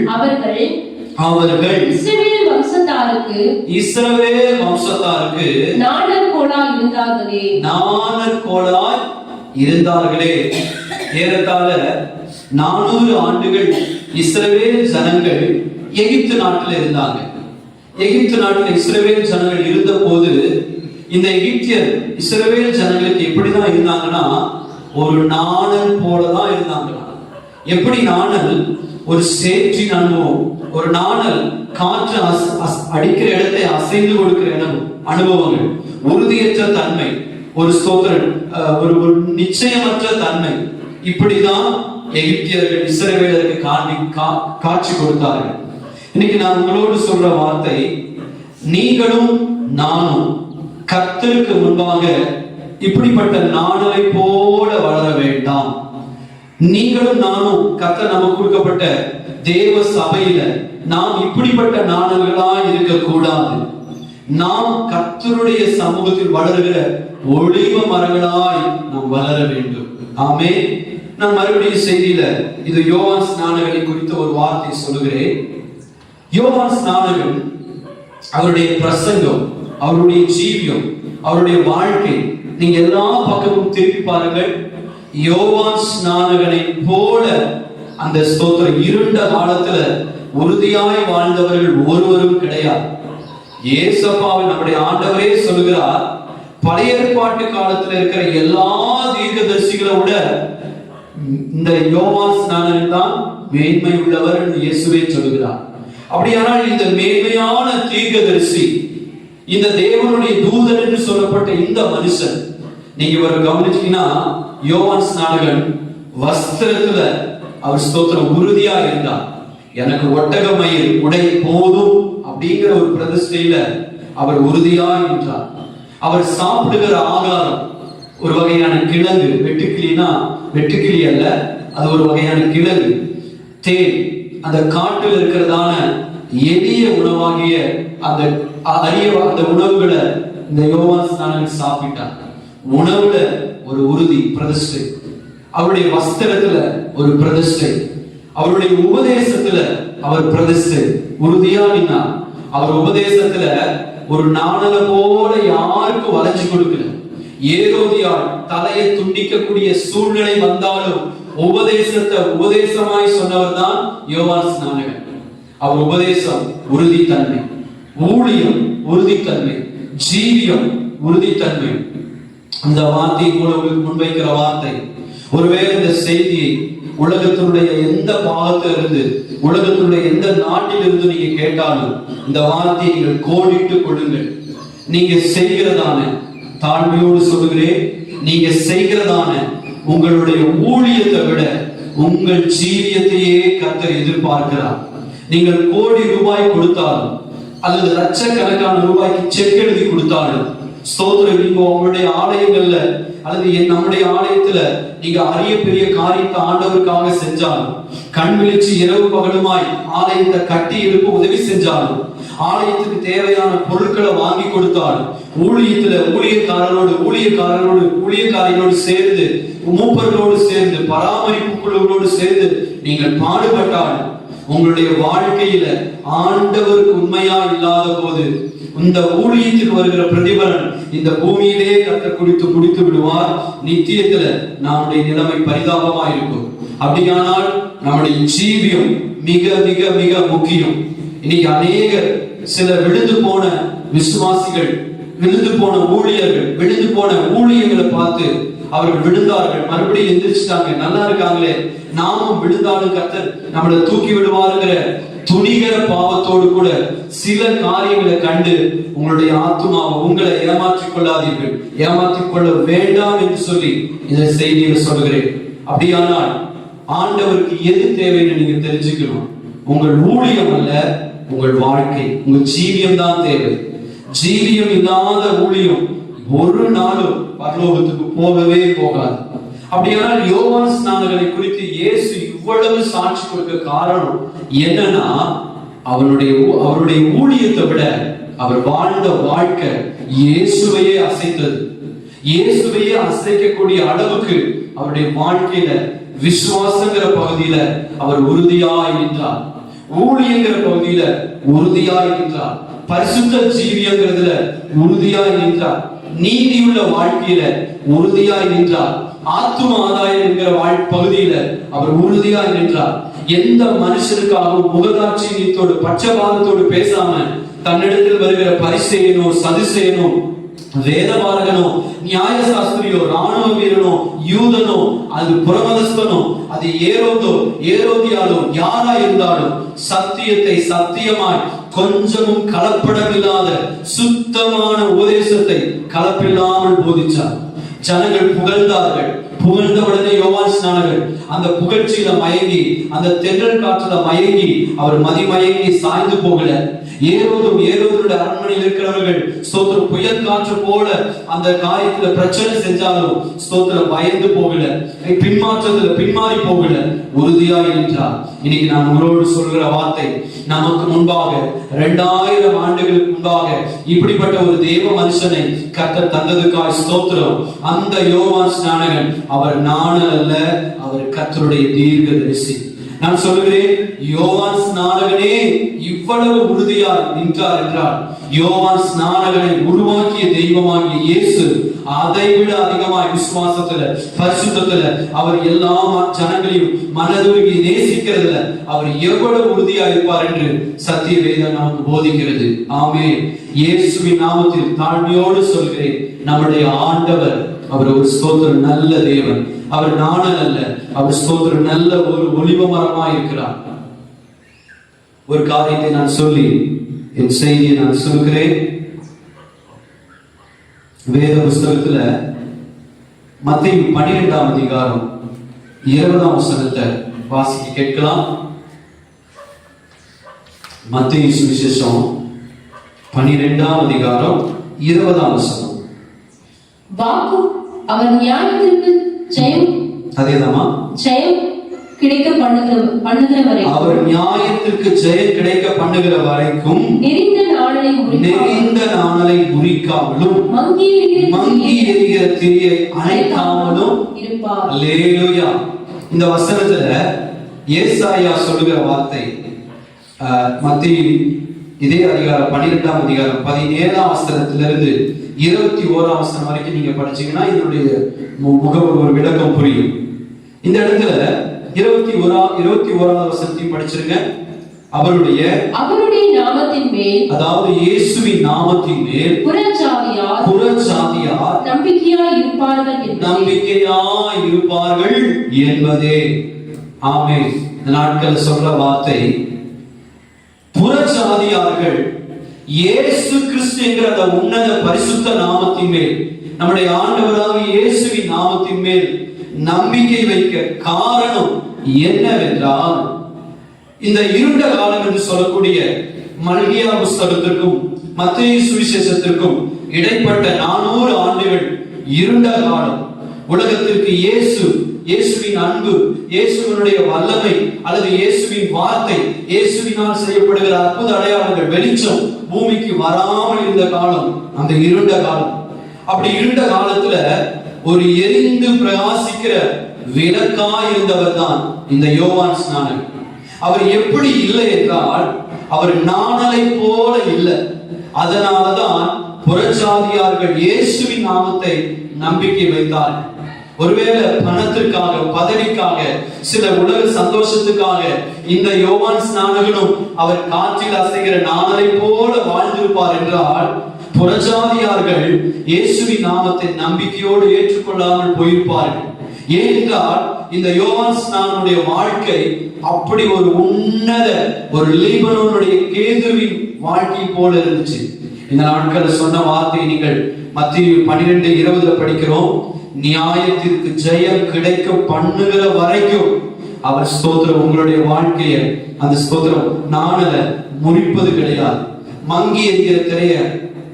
அவர்கள் இஸ்ரவேல் வம்சத்தாருக்கு நாணல் கோலாய் இருந்தார்களே. ஏறத்தாழ 400 ஆண்டுகள் இஸ்ரவேல் ஜனங்கள் எகிப்து நாட்டில் இருந்தாங்க. எகிப்து நாட்டில் இஸ்ரவேல் ஜனங்கள் இருந்த போது இந்த எகிப்தியர் இஸ்ரவேல் ஜனங்களுக்கு எப்படிதான் இருந்தாங்கன்னா, ஒரு நாணல் போலதான் இருந்தாங்க. எப்படி நாணல்? ஒரு சேற்றின் அனுபவம். ஒரு நாணல் காற்று அடிக்கிற இடத்தை அசைந்து கொடுக்கிற அனுபவங்கள், உறுதியற்ற தன்மை, ஒரு ஸ்தோத்திரன், ஒரு நிச்சயமற்ற தன்மை. இப்படிதான் எகிப்தியர்கள் இஸ்ரவேலருக்கு காட்சி கொடுத்தார்கள். இன்னைக்கு நான் உங்களோடு சொல்ற வார்த்தை, நீங்களும் நானும் கர்த்தருக்கு முன்பாக இப்படிப்பட்ட நாணலை போல வளர வேண்டாம். நீங்களும் நானும் கர்த்தர் நமக்கு கொடுக்கப்பட்ட தேவ சபையில நாம் இப்படிப்பட்ட நாணல்களா இருக்கக்கூடாது. நாம் கர்த்தருடைய சமூகத்தில் வளருகிற ஒளிவ மரங்களாய் நாம் வளர வேண்டும். ஆமென். நான் மறுபடியும் செய்தியில இது யோவான் ஸ்நானகனை குறித்த ஒரு வார்த்தை சொல்லுகிறேன். யோவான் ஸ்நானகன் அவருடைய பிரசங்கம், அவருடைய ஜீவியம், அவருடைய வாழ்க்கை, நீங்க எல்லா பக்கமும் திருப்பி பாருங்கள். யோவான் ஸ்நானகனை போல அந்த ஸ்தோத்திரம் இருண்ட காலத்துல உறுதியாய் வாழ்ந்தவர்கள் ஒருவரும் கிடையாது. ஏசப்பாவை நம்முடைய ஆண்டவரே சொல்லுகிறார், பழைய ஏற்பாட்டு காலத்துல இருக்கிற எல்லா தீர்க்கதரிசிகளை விட இந்த யோவான் ஸ்நானகன் தான் மேன்மை உள்ளவர் என்று இயேசுவே சொல்லுகிறார். அப்படியானால் இந்த மேன்மையான தீர்க்கதரிசி, இந்த தேவனுடைய தூதன் என்று சொல்லப்பட்ட இந்த மனுஷன், நீங்க ஒரு கவனிச்சீங்கன்னா, யோவான் ஸ்நானகன் வஸ்திரத்துல அவர் ஸ்தோத்திரம் உறுதியா இருந்தார். எனக்கு ஒட்டகமயில் உடை போதும் அப்படிங்கிற ஒரு பிரதிஷ்டையில அவர் உறுதியா இருந்தார். அவர் சாப்பிடுகிற ஆகாரம் ஒரு வகையான கிழங்கு, வெட்டுக்கிளி அல்ல, அது ஒரு வகையான கிழங்கு, தேன். அந்த காட்டில் இருக்கிறதான எளிய உணவாகிய அந்த உணவுகளை இந்த யோவான் ஸ்நானகன் சாப்பிட்டார். உணவுல ஒரு உறுதி, பிரதிஷ்டை. அவருடைய வஸ்திரத்துல ஒரு பிரதிஷ்டை, அவருடைய உபதேசத்துல அவர் பிரதிஷ்டை. உறுதியா நின்னா அவர் உபதேசத்துல ஒரு நாணல போல யாருக்கும் வளைஞ்சு கொடுக்கல. ஏரோதியாள் தலையை துண்டிக்கக்கூடிய சூழ்நிலை வந்தாலும் உபதேசத்தை உபதேசமாய் சொன்னவர் தான் யோவான் ஸ்நானகன். அவர் உபதேசம் உறுதித்தன்மை, ஊழியம் உறுதித்தன்மை, ஜீவியம் உறுதித்தன்மை. இந்த வார்த்தை உங்களுக்கு முன்வைக்கிற வார்த்தை, ஒருவேளை இந்த செய்தியை உலகத்தினுடைய எந்த பாகத்திலிருந்து, உலகத்தினுடைய எந்த நாட்டிலிருந்து நீங்க கேட்டாலும் இந்த வார்த்தையை நீங்கள் கோடிட்டு கொள்ளுங்கள். நீங்க செய்கிறதான, தாழ்மையோடு சொல்லுகிறேன், நீங்க செய்கிறதான உங்களுடைய ஊழியத்தை விட உங்கள் ஜீவியத்தையே கர்த்தர் எதிர்பார்க்கிறார். நீங்கள் கோடி ரூபாய் கொடுத்தாலும் அல்லது லட்சக்கணக்கான ரூபாய்க்கு செக் எழுதி கொடுத்தாலும், ஸ்தோத்திரம், நீங்க உங்களுடைய ஆலயங்கள்ல அல்லது நம்முடைய ஆலயத்துல நீங்க அரிய பெரிய காரியத்தை ஆண்டவருக்காக செஞ்சாலும், கண் விழிச்சு இரவு பகலுமாய் ஆலயத்தை கட்டி எழுப்ப உதவி செஞ்சாலும், ஆலயத்துக்கு தேவையான பொருட்களை வாங்கி கொடுத்தாலும், ஊழியத்துல ஊழியக்காரரோடு சேர்ந்து, மூப்பர்களோடு சேர்ந்து, பராமரிப்பு குழுக்களோடு சேர்ந்து நீங்கள் பாடுபட்டாலும், உங்களுடைய வாழ்க்கையில ஆண்டவருக்கு உண்மையா இல்லாத போது இந்த ஊழியத்துக்கு வருகிற பிரதிபலன் இந்த பூமியிலே கர்த்தர் முடித்து விடுவார். நித்தியத்துல நம்முடைய நிலைமை பரிதாபமா இருக்கும். அப்படியானால் நம்முடைய ஜீவியம் மிக மிக மிக முக்கியம். இன்னைக்கு அநேகர் சில விழுந்து போன விசுவாசிகள், விழுந்து போன ஊழியர்கள், விழுந்து போன ஊழியர்களை பார்த்து அவர்கள் விழுந்தார்கள், மறுபடியும் எந்திரிச்சிட்டாங்க, நல்லா இருக்காங்களே, நாமும் விழுந்தாலும் கர்த்தர் நம்மளை தூக்கி விடுவாருங்கிற துணிகர பாவத்தோடு கூட சில காரியங்களை கண்டு உங்களுடைய ஆத்துமாவை உங்களை ஏமாற்றிக் கொள்ளாதீர்கள், ஏமாற்றிக் கொள்ள வேண்டாம் என்று சொல்லி இந்த செய்தியை சொல்கிறேன். அப்படியானால் ஆண்டவருக்கு எது தேவைன்னு நீங்க தெரிஞ்சுக்கணும். உங்கள் ஊழியம் அல்ல, உங்கள் வாழ்க்கை, உங்கள் ஜீவியம் தான் தேவை. ஜீவியம் இல்லாத ஊழியம் ஒரு நாளும் பரலோகத்துக்கு போகவே போகாது. அப்படியானால் யோவான் ஸ்நானகனை குறித்து இயேசு இவ்வளவு சாட்சி கொடுக்க காரணம் என்னன்னா, அவருடைய ஊழியத்தை விட அவர் வாழ்ந்த வாழ்க்கை இயேசுவையே அசைத்தது. இயேசுவையே அசைக்கக்கூடிய அளவுக்கு அவருடைய வாழ்க்கையில விசுவாசங்கிற பகுதியில அவர் உறுதியாய் நின்றார், ஊழியங்கிற பகுதியில உறுதியாய் நின்றார், பரிசுத்த ஜீவியங்கிறதுல உறுதியாய் நின்றார், நீதியுள்ள வாழ்க்கையில உறுதியாய் நின்றார், ஆத்தும ஆதாயம் என்கிற பகுதியில அவர் உறுதியாய் நின்றார். எந்த மனுஷனுக்காகவும் முகதாட்சி நீத்தோடு பட்சபாதத்தோடு பேசாம தன்னிடத்தில் வருகிற பரிசேயனோ, சதுசேயனோ, வேதபாரகனோ, நியாய சாஸ்திரியோ, ராணுவ வீரனோ, யூதனோ, அது புறமதஸ்தனோ, அது ஏரோதியாலோ யாரா இருந்தாலும் சத்தியத்தை சத்தியமாய் கொஞ்சமும் கலப்படமில்லாத சுத்தமான உபதேசத்தை கலப்பில்லாமல் போதிச்சார். ஜனங்கள் புகழ்ந்தார்கள். புகழ்ந்த உடனே யோவான் ஸ்நானகர் அந்த புகழ்ச்சியில மயங்கி, அந்த தென்றல் காற்றுல மயங்கி அவர் மதிமயங்கி சாய்ந்து போகல. ஏரோதுடைய அரண்மனையில் இருக்கிறவர்கள் ஸ்தோத்திரம் புயல் காற்று போல அந்த காரியத்துல பிரச்சனை செஞ்சாலும் ஸ்தோத்திரம் பயந்து போகல, பின்மாற்றத்துல பின்மாறி போகல, உறுதியாய் நின்றார். இன்னைக்கு நான் உங்களோடு சொல்கிற வார்த்தை, நமக்கு முன்பாக 2000 ஆண்டுகளுக்கு முன்பாக இப்படிப்பட்ட ஒரு தேவ மனுஷனை கர்த்தர் தந்ததுக்காய் ஸ்தோத்திரம். அந்த யோவான் ஸ்நானகன் அவர் நாணல் அல்ல, அவர் கர்த்தருடைய தீர்க்கதரிசி. நான் சொல்கிறேன், யோவான் ஸ்நானகனே இவ்வளவு உறுதியாய் நின்றார் என்றால், யோவான் ஸ்நானகனை உருவாக்கிய தெய்வமாகிய இயேசு அதை விட அதிகமாய் விசுவாசத்துல, பரிசுத்தத்துல, அவர் எல்லா ஜனங்களையும் மனதுருகி நேசிக்கிறதுல அவர் எவ்வளவு உறுதியா இருப்பார் என்று சத்திய வேதம் நமக்கு போதிக்கிறது. ஆமென். இயேசுவின் நாமத்தில் தாழ்மையோடு சொல்கிறேன், நம்முடைய ஆண்டவர் அவர் ஒரு ஸ்தோத்திரம் நல்ல தேவன். அவர் நாணல் அல்ல, அவர் ஸ்தோத்திரம் நல்ல ஒரு ஒலிவ மரமாய் இருக்கிறார். ஒரு காரியத்தை நான் சொல்லி என் செய்தியை நான் சொல்கிறேன். வேத புஸ்தகத்துல மத்தேயு 12ஆம் அதிகாரம் 20ஆம் வசனத்தை வாசிக்க கேட்கலாம். மத்தேயு சுவிசேஷம் 12ஆம் அதிகாரம் 20ஆம் வசனம். வாக்கு அவர் நியாயத்திற்கு ஜெயம், அதேதாமா, ஜெயம் கிடைக்க பண்ணுகிற வரை, அவர் நியாயத்திற்கு ஜெயம் கிடைக்க பண்ணுகிற வரைக்கும் எரிந்த நாணலை நாணலை நெறிந்த நாணலை முறிக்காமலும் மங்கி எரிகிற திரியை அணைக்காமலும் இருப்பார். அல்லேலூயா. இந்த வசனத்துல ஏசாயா சொல்லுகிற வார்த்தை மத்தேயு இதே அதிகாரம் 12ஆம் அதிகாரம் 17ஆம் வசனத்திலிருந்து 21ஆம் வசனம் வரைக்கும் நீங்க படிச்சீங்கன்னா இதனுடைய முகவர் ஒரு விளக்கம் புரியும். இந்த இடத்துல 21ஆம் வசனத்தையும் படிச்சிருங்க. அவருடைய நாமத்தின் மேல், அதாவது இயேசுவின் நாமத்தின் மேல் புறஜாதியார் நம்பிக்கையாய் இருப்பார்கள் என்பதே. ஆமென். இந்த நாட்கள் சொல்ற வார்த்தை புறஜாதியார்கள் இயேசு கிறிஸ்து என்கிற அந்த உன்னத பரிசுத்த நாமத்தின் மேல், நம்முடைய ஆண்டவராக இயேசுவின் நாமத்தின் மேல் நம்பிக்கை வைக்க காரணம் என்னவென்றால், இந்த இருண்ட காலம் என்று சொல்லக்கூடிய மல்கியா புஸ்தகத்திற்கும் மத்தேயு சுவிசேஷத்திற்கும் இடைப்பட்ட 400 ஆண்டுகள் இருண்ட காலம். உலகத்திற்கு இயேசுவின் அன்பு, இயேசுவினுடைய வல்லமை அல்லது இயேசுவின் வார்த்தை, இயேசுவினால் செய்யப்படுகிற அற்புத அடையாளங்கள், வெளிச்சம் பூமிக்கு வராமல் இருந்த காலம் அந்த இருண்ட காலம். அப்படி இருண்ட காலத்துல ஒரு எரிந்து பிரகாசிக்கிற விளக்கா இருந்தவர் தான் இந்த யோவான் ஸ்நானன். அவர் எப்படி இல்லை என்றால், அவர் நாணலை போல இல்லை. அதனாலதான் புறஜாதியார்கள் இயேசுவின் நாமத்தை நம்பிக்கை வைத்தார்கள். ஒருவேளை பணத்திற்காக, பதவிக்காக, சில உலக சந்தோஷத்துக்காக இந்த யோவான் ஸ்நானகனும் அவர் காற்றில் அசைகிற நாணலை போல வாழ்ந்திருப்பார் என்றால், புறஜாதியார்கள் இயேசுவின் நாமத்தை நம்பிக்கையோடு ஏற்றுக்கொள்ளாமல் போயிருப்பார்கள். ஏனென்றால் இந்த யோவான் ஸ்நானனுடைய வாழ்க்கை அப்படி ஒரு உன்னத, ஒரு லீபனோனுடைய கேதுருவின் வாழ்க்கை போல இருந்துச்சு. இந்த நாட்கள் சொன்ன வார்த்தை நீங்கள் மத்தேயு 12:20 படிக்கிறோம். நியாயத்திற்கு ஜெயம் கிடைக்க பண்ணுகிற வரைக்கும் அவர் ஸ்தோத்திரம் உங்களுடைய வாழ்க்கையை, அந்த ஸ்தோத்திரம் நாணல முறிப்பது கிடையாது, மங்கி என்கிற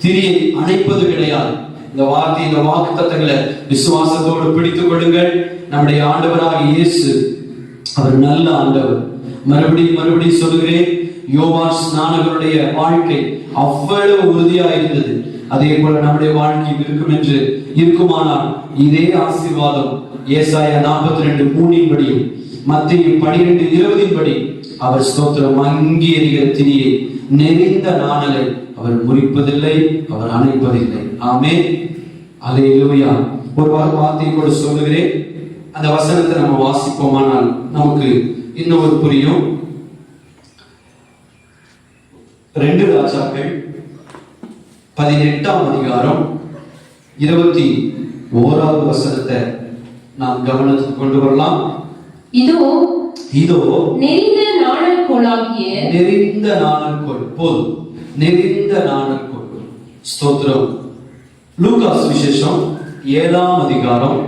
திரியை அணைப்பது கிடையாது. இந்த வார்த்தை, இந்த வாக்குத்தத்தங்களை விசுவாசத்தோடு பிடித்துக் கொள்ளுங்கள். நம்முடைய ஆண்டவராக இயேசு அவர் நல்ல ஆண்டவர். மறுபடியும் சொல்லுகிறேன், யோவான் ஸ்நானகனுடைய வாழ்க்கை அவ்வளவு உறுதியா இருந்தது. அதே போல நம்முடைய வாழ்க்கை இருக்கும் என்று இருக்குமானால் இதே ஆசீர்வாதம் ஏசாயா 42:3 படியும் மத்தேயு 12:20 படி அவர் ஸ்தோத்திரம் மங்கி எரிகிற திரியை, நெறிந்த நாணலை அவர் முறிப்பதில்லை, அவர் அணைப்பதில்லை. ஆமென். அல்லேலூயா. ஒரு வார்த்தை கூட சொல்லுகிறேன். அந்த வசனத்தை நம்ம வாசிப்போமானால் நமக்கு இன்னொரு புரியும். 2 ராஜாக்கள் 18ஆம் அதிகாரம் 21வது வசனத்தை நாம் கவனத்துக்கு கொண்டு வரலாம். இதோ நெறிந்த நாணல் கோலாகிய, நெறிந்த நாணல் கோல் போல், நெறிந்த நாணல் கோல். ஸ்தோத்திரம். லூக்கா சுவிசேஷம் 7ஆம் அதிகாரம்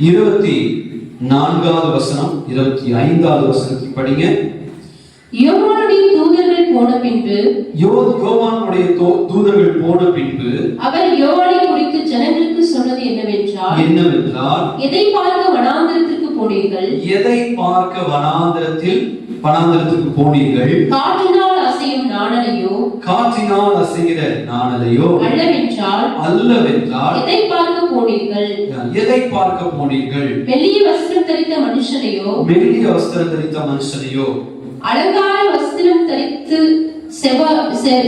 24வது வசனம் 25வது வசனத்தை படிங்க. யோவானுடைய தூதர்கள் போன பின்பு, யோவானுடைய தூதர்கள் போன பின்பு அவர் யோவானை குறித்து ஜனங்களுக்கு சொன்னது என்னவென்றால், எதை பார்க்க வனாந்தரத்திற்கு போனீர்கள்? எதை பார்க்க வனாந்தரத்துக்கு போனீர்கள்? காற்றினால் அசையும் நாணலையோ, காற்றினால் அசைகிற நாணலையோ அல்லவென்றால் எதை பார்க்க போனீர்கள்? எதை பார்க்க போனீர்கள்? மெல்லிய வஸ்திரம் தரித்த மனுஷனையோ, மெல்லிய வஸ்திரம் தரித்த மனுஷனையோ, அலங்கார வஸ்திரம் தரித்து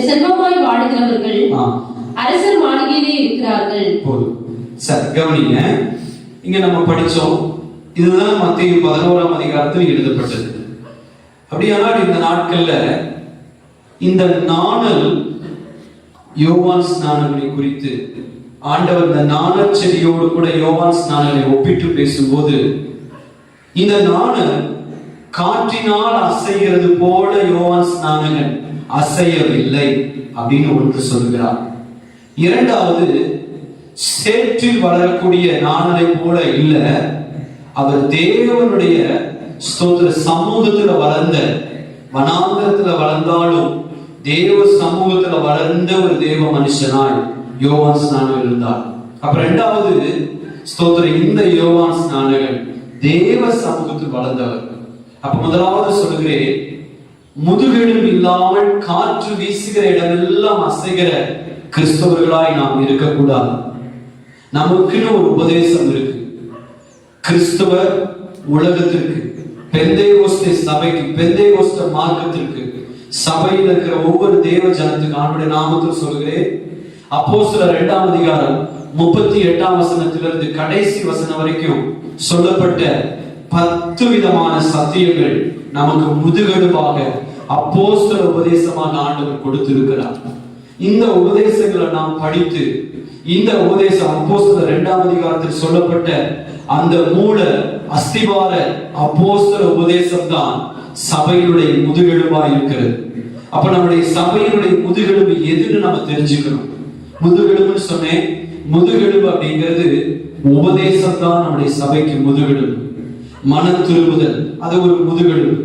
செல்வமாய் வாழுகிறவர்கள் அரசர் மாளிகையிலே இருக்கிறார்கள். சரி, கவனிங்க. இங்க நம்ம படிச்சோம், இதுதான் மத்தேயு 11ஆம் அதிகாரத்தில் எழுதப்பட்டது. அப்படியானால் இந்த நாட்கள்ல இந்த நாணல் யோவான் ஸ்நானங்களை குறித்து ஆண்டவர் இந்த நாணல் செடியோடு கூட யோவான் ஸ்நானங்களை ஒப்பிட்டு பேசும்போது, இந்த நாணல் காற்றினால் அசைகிறது போல யோவான் ஸ்நானகன் அசையவில்லை அப்படின்னு ஒன்று சொல்கிறார். இரண்டாவது, சேற்றில் வளரக்கூடிய நாணலை போல இல்ல, அவர் தேவனுடைய ஸ்தோத்திர சமூகத்துல வளர்ந்த, வனாந்தரத்துல வளர்ந்தாலும் தேவ சமூகத்துல வளர்ந்த ஒரு தேவ மனுஷனாய் யோவான் ஸ்நானகன் இருந்தார். அப்ப இரண்டாவது ஸ்தோத்திர இந்த யோவான் ஸ்நானகன் தேவ சமூகத்தில் வளர்ந்தவர். அப்ப முதலாவது சொல்லுகிறேன், முதுகெலும்பு இல்லாமல் காற்று வீசுகிற இடமெல்லாம் அசைகிற கிறிஸ்தவர்களாய் நாம் இருக்கக்கூடாது. நமக்குன்னு ஒரு உபதேசம் இருக்கு. கிறிஸ்தவ உலகத்திற்கு, பெந்தேகோஸ்தே சபைக்கு, பெந்தேகோஸ்தே மார்க்கத்திற்கு, சபையில் இருக்கிற ஒவ்வொரு தேவ ஜனத்துக்கு ஆண்டுடைய நாமத்தில் சொல்கிறேன், அப்போஸ்தலர் 2ஆம் அதிகாரம் 38ஆம் வசனத்திலிருந்து கடைசி வசனம் வரைக்கும் சொல்லப்பட்ட 10 விதமான சத்தியங்கள் நமக்கு முதுகெலும்பாக அப்போஸ்தல உபதேசமாக ஆண்டவர் கொடுத்திருக்கிறார். இந்த உபதேசங்களை நாம் படித்து, இந்த உபதேசம் அப்போஸ்தலர் 2ஆம் அதிகாரத்தில் சொல்லப்பட்ட அந்த மூல அஸ்திவார அப்போஸ்தல உபதேசம் தான் சபையினுடைய முதுகெலும்பாக இருக்கிறது. அப்ப நம்முடைய சபையினுடைய முதுகெலும்பு எதுன்னு நம்ம தெரிஞ்சுக்கணும். முதுகெலும்புன்னு சொன்னேன். முதுகெலும்பு அப்படிங்கிறது உபதேசம் தான் நம்முடைய சபைக்கு முதுகெலும்பு. மன திரும்புதல் அது ஒரு முதுகெலும்பு.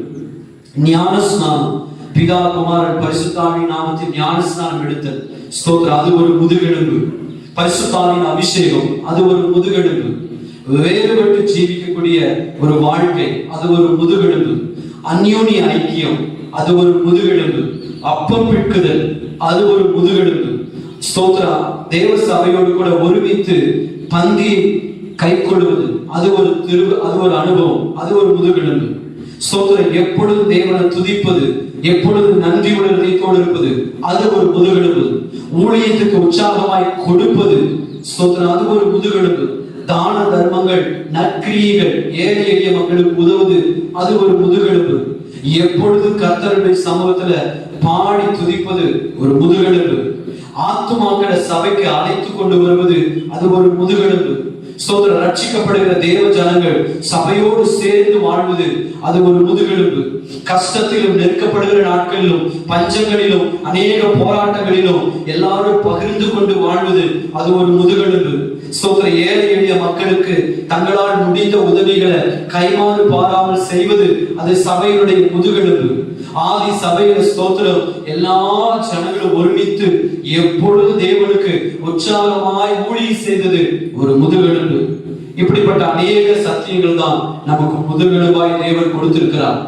ஞானஸ்நானம், பிதா குமாரன் பரிசுத்தாவின் நாமத்தில் ஞானஸ்நானம் எடுத்தல், ஸ்தோத்திரம், அது ஒரு முதுகெலும்பு. பரிசுத்தாவின் அபிஷேகம் அது ஒரு முதுகெலும்பு. வேறுபட்டு ஜீவிக்கக்கூடிய ஒரு வாழ்க்கை அது ஒரு முதுகெலும்பு. அந்யோன்ய ஐக்கியம் அது ஒரு முதுகெலும்பு. அப்பம் பிட்குதல் அது ஒரு முதுகெலும்பு. ஸ்தோத்ரா, தேவ சபையோடு கூட ஒருமித்து பந்தி கை கொள்வது அது ஒரு அனுபவம், அது ஒரு முதுகெலும்பு. ஸ்தோத்திரம், எப்பொழுது தேவனை துதிப்பது, எப்பொழுது நன்றி உணர்வோடு இருப்பது அது ஒரு முதுகெலும்பு. ஊழியத்துக்கு உற்சாகமாய் கொடுப்பது, ஸ்தோத்திரம், அது ஒரு முதுகெலும்பு. தான தர்மங்கள், நற்கிரியைகள், ஏழை எளிய மக்களுக்கு உதவுவது அது ஒரு முதுகெலும்பு. எப்பொழுது கர்த்தருடைய சமூகத்துல பாடி துதிப்பது ஒரு முதுகெலும்பு. ஆத்துமாக்களை சபைக்கு அழைத்து கொண்டு வருவது அது ஒரு முதுகெலும்பு. ஸ்தோத்திரம், ரட்சிக்கப்படுகிற தேவ ஜனங்கள் சபையோடு சேர்ந்து வாழ்வது அது ஒரு முதுகெலும்பு. கஷ்டத்திலும் நெருக்கப்படுகிற நாட்களிலும் பஞ்சங்களிலும் அநேக போராட்டங்களிலும் எல்லாரும் பகிர்ந்து கொண்டு வாழ்வது அது ஒரு முதுகெலும்பு. ஸ்தோத்திரம், ஏழை எளிய மக்களுக்கு தங்களால் முடிந்த உதவிகளை கைமாறு பாராமல் செய்வது அது சபையினுடைய முதுகெலும்பு. ஆதி சபையில ஸ்தோத்திரம், எல்லா ஜனங்களும் ஒருமித்து எப்பொழுது தேவனுக்கு உற்சாகமாய் ஊழியம் செய்தது ஒரு முதுகெலும்பு. இப்படிப்பட்ட அநேக சத்தியங்கள் தான் நமக்கு முதுகெலும்பாய் தேவன் கொடுத்திருக்கிறார்.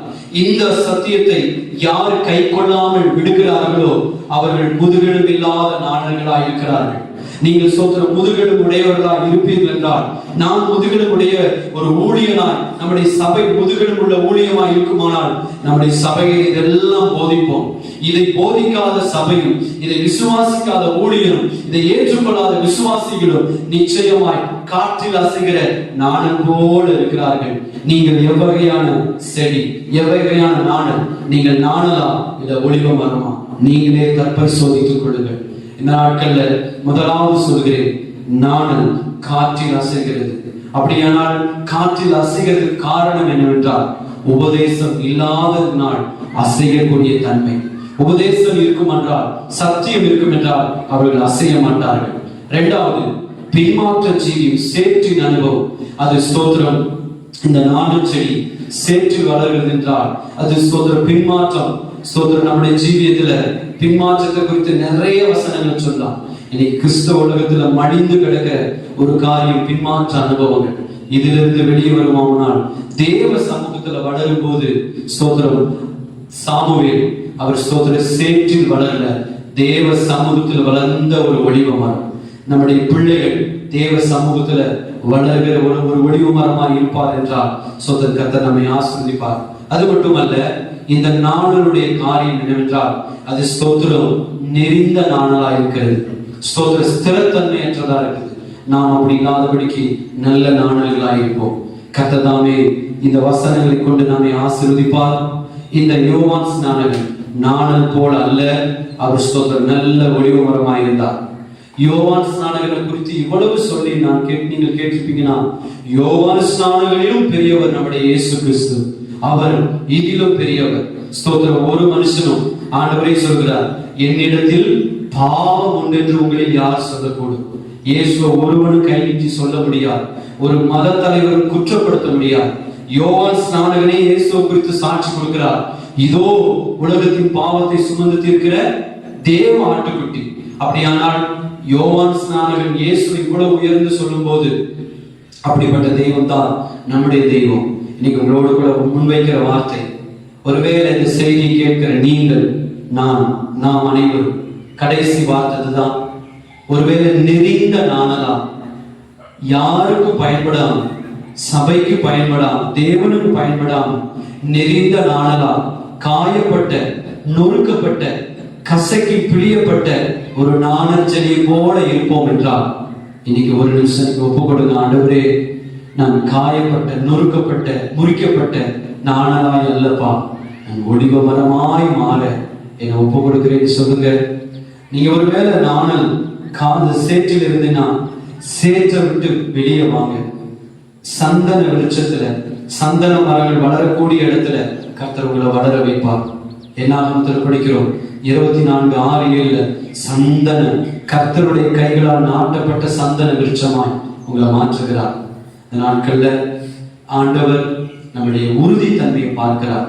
இந்த சத்தியத்தை யார் கை கொள்ளாமல் விடுகிறார்களோ அவர்கள் முதுகெலும்பு இல்லாத நாணர்களாய் இருக்கிறார்கள். நீங்கள் ஸ்தோத்திரம் முதுகெலும்பு உடையவர்களாய் இருப்பீர்கள் என்றால், நான் முதுகெலும்புடைய ஒரு ஊழியனாய், நம்முடைய சபை முதுகெலும்பு உள்ள ஊழியமாய் இருக்குமானால் நம்முடைய சபையை இதெல்லாம் போதிப்போம். இதை போதிக்காத சபையும், இதை விசுவாசிக்காத ஊழியரும், இதை ஏற்றுக்கொள்ளாத விசுவாசிகளும் நிச்சயமாய் காற்றில் அசைகிற நாணல் போல இருக்கிறார்கள். நீங்கள் எவ்வகையான செடி, எவ்வகையான நாணல்? நீங்கள் நாணலா இல்ல ஒளிவ மரமா? நீங்களே தற்பரிசோதித்துக் கொள்ளுங்கள். இந்த நாட்கள்ல முதலாவது சொல்கிறேன், நாணல் காற்றில் அசைகிறது. அப்படியானால் காற்றில் அசைகிறதுக்கு காரணம் என்னவென்றால், உபதேசம் இல்லாததினால் அசையக்கூடிய தன்மை. உபதேசம் இருக்கும் என்றால், சத்தியம் இருக்கும் என்றால் அவர்கள் அசைய மாட்டார்கள். இரண்டாவது, பின்மாற்ற ஜீவியம், சேற்றின் அனுபவம். அது ஸ்தோத்திரம், இந்த நாணல் செடி சேற்றில் வளர்கிறது என்றால் அது ஸ்தோத்திரம் பின்மாற்றம். ஸ்தோத்திரம், நம்முடைய ஜீவியத்துல பின்மாற்றத்தை குறித்து நிறைய வசனங்கள் சொல்லலாம். இன்னைக்கு கிறிஸ்தவ உலகத்துல மடிந்து கிடக்க ஒரு காரியம் பின்மாற்ற அனுபவங்கள். இதிலிருந்து வெளியே வருமானால் தேவ சமூகத்துல வளரும் போது ஸ்தோத்திரம், சாமுவேல் அவர் ஸ்தோத்திர சேற்றில் வளரல, தேவ சமூகத்தில் வளர்ந்த ஒரு ஒளிவ மரம். நம்முடைய பிள்ளைகள் தேவ சமூகத்துல வளர்கிற ஒரு ஒளிவ மரமாக இருப்பார் என்றால் ஸ்தோத்திர கர்த்தர் நம்மை ஆசீர்வதிப்பார். அது மட்டுமல்ல, இந்த நாணலுடைய காரியம் என்னவென்றால் அது ஸ்தோத்திரம் நெறிந்த நாணலா இருக்கிறது. ஸ்தோத்திர ஸ்திரத்தன்மையற்றதா இருக்குது. நாம் அப்படி இல்லாதபடிக்கு நல்ல நாணல்களா இருப்போம். கர்த்தர் தாமே இந்த வசனங்களை கொண்டு நம்மை ஆசீர்வதிப்பார். இந்த யோவான் ஸ்நானகன் நாணல் போல அல்ல, அவர் ஸ்தோத்திரம் நல்ல ஒளிவ மரமாய் இருந்தார். யோவான் ஸ்நானகனை குறித்து இவ்வளவு சொல்லி நீங்கள் கேட்டிருப்பீங்கன்னா, யோவான் ஸ்நானகனிலும் பெரியவர் நம்முடைய இயேசு கிறிஸ்து, அவர் இதிலும் பெரியவர். ஸ்தோத்திரம், ஒரு மனுஷனும் ஆண்டவரே சொல்கிறார், என்னிடத்தில் பாவம் உண்டு என்று உங்களில் யார் சொல்லக்கூடும்? இயேசுவை ஒருவனும் கை நீட்டி சொல்ல முடியாது, ஒரு மத தலைவரும் குற்றப்படுத்த முடியாது. யோவான் ஸ்நானகனே இயேசுவை குறித்து சாட்சி கொடுக்கிறார், இதோ உலகத்தின் பாவத்தை சுமந்து தீர்க்கிற தேவ ஆட்டுக்குட்டி. அப்படியானால் யோவான் ஸ்நானகன் இயேசுவை இவ்வளவு உயர்ந்து சொல்லும் போது, அப்படிப்பட்ட தெய்வம் தான் நம்முடைய தெய்வம். இன்னைக்கு உங்களோடு கூட முன்வைக்கிற வார்த்தை, ஒருவேளை இந்த செய்தி கேட்கிற நீங்கள், நாம் அனைவரும் கடைசி வார்த்தைதான். ஒருவேளை நெறிந்த நாணலா, யாருக்கும் பயன்படாம, சபைக்கு பயன்படாம, தேவனுக்கு பயன்படாம நெறிந்த நாணலா, காயப்பட்ட, நொறுக்கப்பட்ட, கசக்கி பிழியப்பட்ட ஒரு நாணச்செடியை போல இருப்போம் என்றால், இன்னைக்கு ஒரு நிமிஷம் ஒப்பு கொடுங்க. ஆண்டவரே, நான் காயப்பட்ட, நொறுக்கப்பட்ட, முறிக்கப்பட்ட நாணலாய் அல்லப்பா, நான் ஒளிவ மரமாய் மாற என்னை ஒப்பு கொடுக்கிறேன்னு சொல்லுங்க. நீங்க ஒருவேளை நாணல் காது சேற்றில் இருந்தீங்கன்னா சேற்றை விட்டு வெளியே வாங்க. சந்தன விருட்சத்துல, சந்தன மரங்கள் வளரக்கூடிய இடத்துல கர்த்தர் உங்களை வளர வைப்பார். என்னாகும் படிக்கிறோம் 24:6-7 சந்தன, கர்த்தருடைய கைகளால் நாட்டப்பட்ட சந்தன விருட்சமாய் உங்களை மாற்றுகிறார். இந்த நாட்கள்ல ஆண்டவர் நம்முடைய உறுதித்தன்மையை பார்க்கிறார்.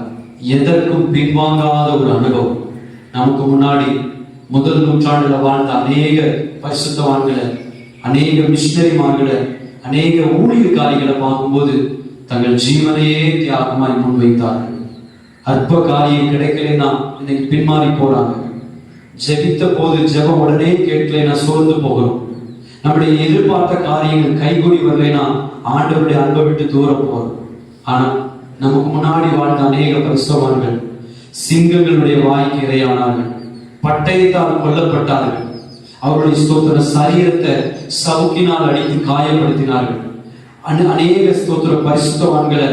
எதற்கும் பின்வாங்காத ஒரு அனுபவம். நமக்கு முன்னாடி முதல் நூற்றாண்டுல வாழ்ந்த அநேக பரிசுத்தவான்களை, அநேக மிஷினரிமார்களை, அநேக ஊழியக்காரிகளை பார்க்கும்போது தங்கள் ஜீவனையே தியாகமாய் முன்வைத்தார்கள். அற்ப காரியம் கிடைக்கலைன்னா இன்னைக்கு பின்மாறி போறாங்க. ஜெபித்த போது ஜெபம் உடனே கேட்கலைன்னா சோர்ந்து போகிறோம். நம்முடைய எதிர்பார்த்த காரியங்கள் கைகூடி வரலைன்னா ஆண்டவருடைய அன்பை விட்டு தூரம் போறோம். ஆனா நமக்கு முன்னாடி வாழ்ந்த அநேக பரிசுத்தவான்கள் சிங்கங்களுடைய வாய்க்கு இரையானார்கள், பட்டயத்தால் கொல்லப்பட்டார்கள். அவருடைய ஸ்தோத்திர சரீரத்தை சவுக்கினால் அடித்து காயப்படுத்தினார்கள். அநேக ஸ்தோத்திர பரிசுத்தவான்களை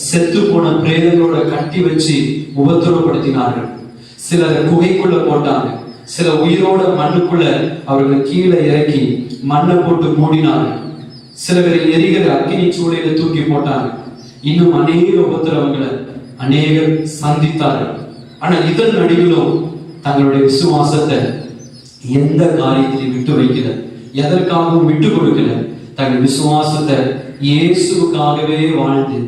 செத்து போன பிரேதங்களோட கட்டி வச்சு உபத்திரப்படுத்தினார்கள். சிலர் குகைக்குள்ள போட்டாங்க, சில உயிரோட மண்ணுக்குள்ள அவர்களை கீழே இறக்கி மண்ணை போட்டு மூடினார்கள். சில பேர் எரிகிற அக்கினி சூளையில தூக்கி போட்டாங்க. இன்னும் அநேக உபத்திரவங்களை அநேகர் சந்தித்தார்கள். ஆனா இதன் நடுவிலும் தங்களுடைய விசுவாசத்தை எந்த காரியத்திலையும் விட்டு வைக்கல, எதற்காகவும் விட்டு கொடுக்கல. தங்கள் விசுவாசத்தை இயேசுவுக்காகவே வாழ்ந்து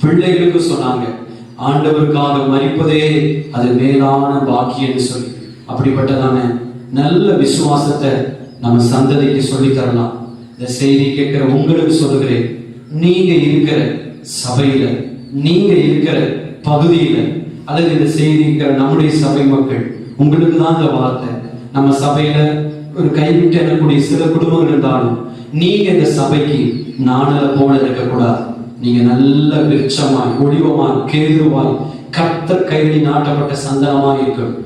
பிள்ளைகளுக்கு சொன்னாங்க, ஆண்டவருக்காக மரிப்பதே அது மேலான பாக்கியம்னு சொல்லி. அப்படிப்பட்டதான நல்ல விசுவாசத்தை நம்ம சந்ததிக்கு சொல்லி தரலாம். இந்த செய்தி கேட்கிற உங்களுக்கு சொல்லுகிறேன், நீங்க இருக்கிற சபையில, நீங்க இருக்கிற பகுதியில, அல்லது இந்த செய்தி இருக்கிற நம்முடைய சபை மக்கள், உங்களுக்கு தான் இந்த வார்த்தை. நம்ம சபையில ஒரு கைவிட்டு எண்ணக்கூடிய சில குடும்பங்கள் இருந்தாலும் நீங்க இந்த சபைக்கு நாணல போல இருக்கக்கூடாது. நீங்க நல்ல விருட்சமாய், ஒளிவமாய், கேதுருவாய், கர்த்தர் கையில் நாட்டப்பட்ட சந்தனமாய் இருக்கணும்.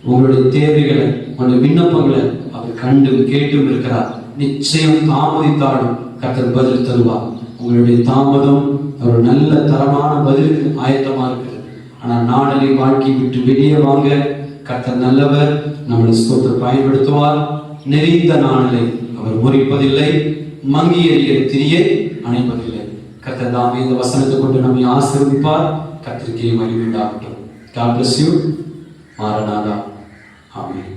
உங்களுடைய தேவைகளை, உங்களுடைய விண்ணப்பங்களை அவர் கண்டும் கேட்டும் இருக்கிறார். நிச்சயம் தாமதித்தாலும் கர்த்தர் பதில் தருவார். உங்களுடைய தாமதம் ஒரு நல்ல தரமான பதிலுக்கு ஆயத்தமா இருக்குது. ஆனா நாடலின் வாழ்க்கையை விட்டு வெளியே வாங்க. கர்த்தர் நல்லவர், நம்மளை ஸ்தோத்திரம் பயன்படுத்துவார். நெறிந்த நாணலை அவர் முறிப்பதில்லை, மங்கி எறிய திரியை அணைப்பதில்லை. கர்த்தர் தாமே இந்த வசனத்தை கொண்டு நம்மை ஆசீர்வதிப்பார். கர்த்தருக்கே மகிமை உண்டாகட்டும். God bless you. Maranatha. Amen.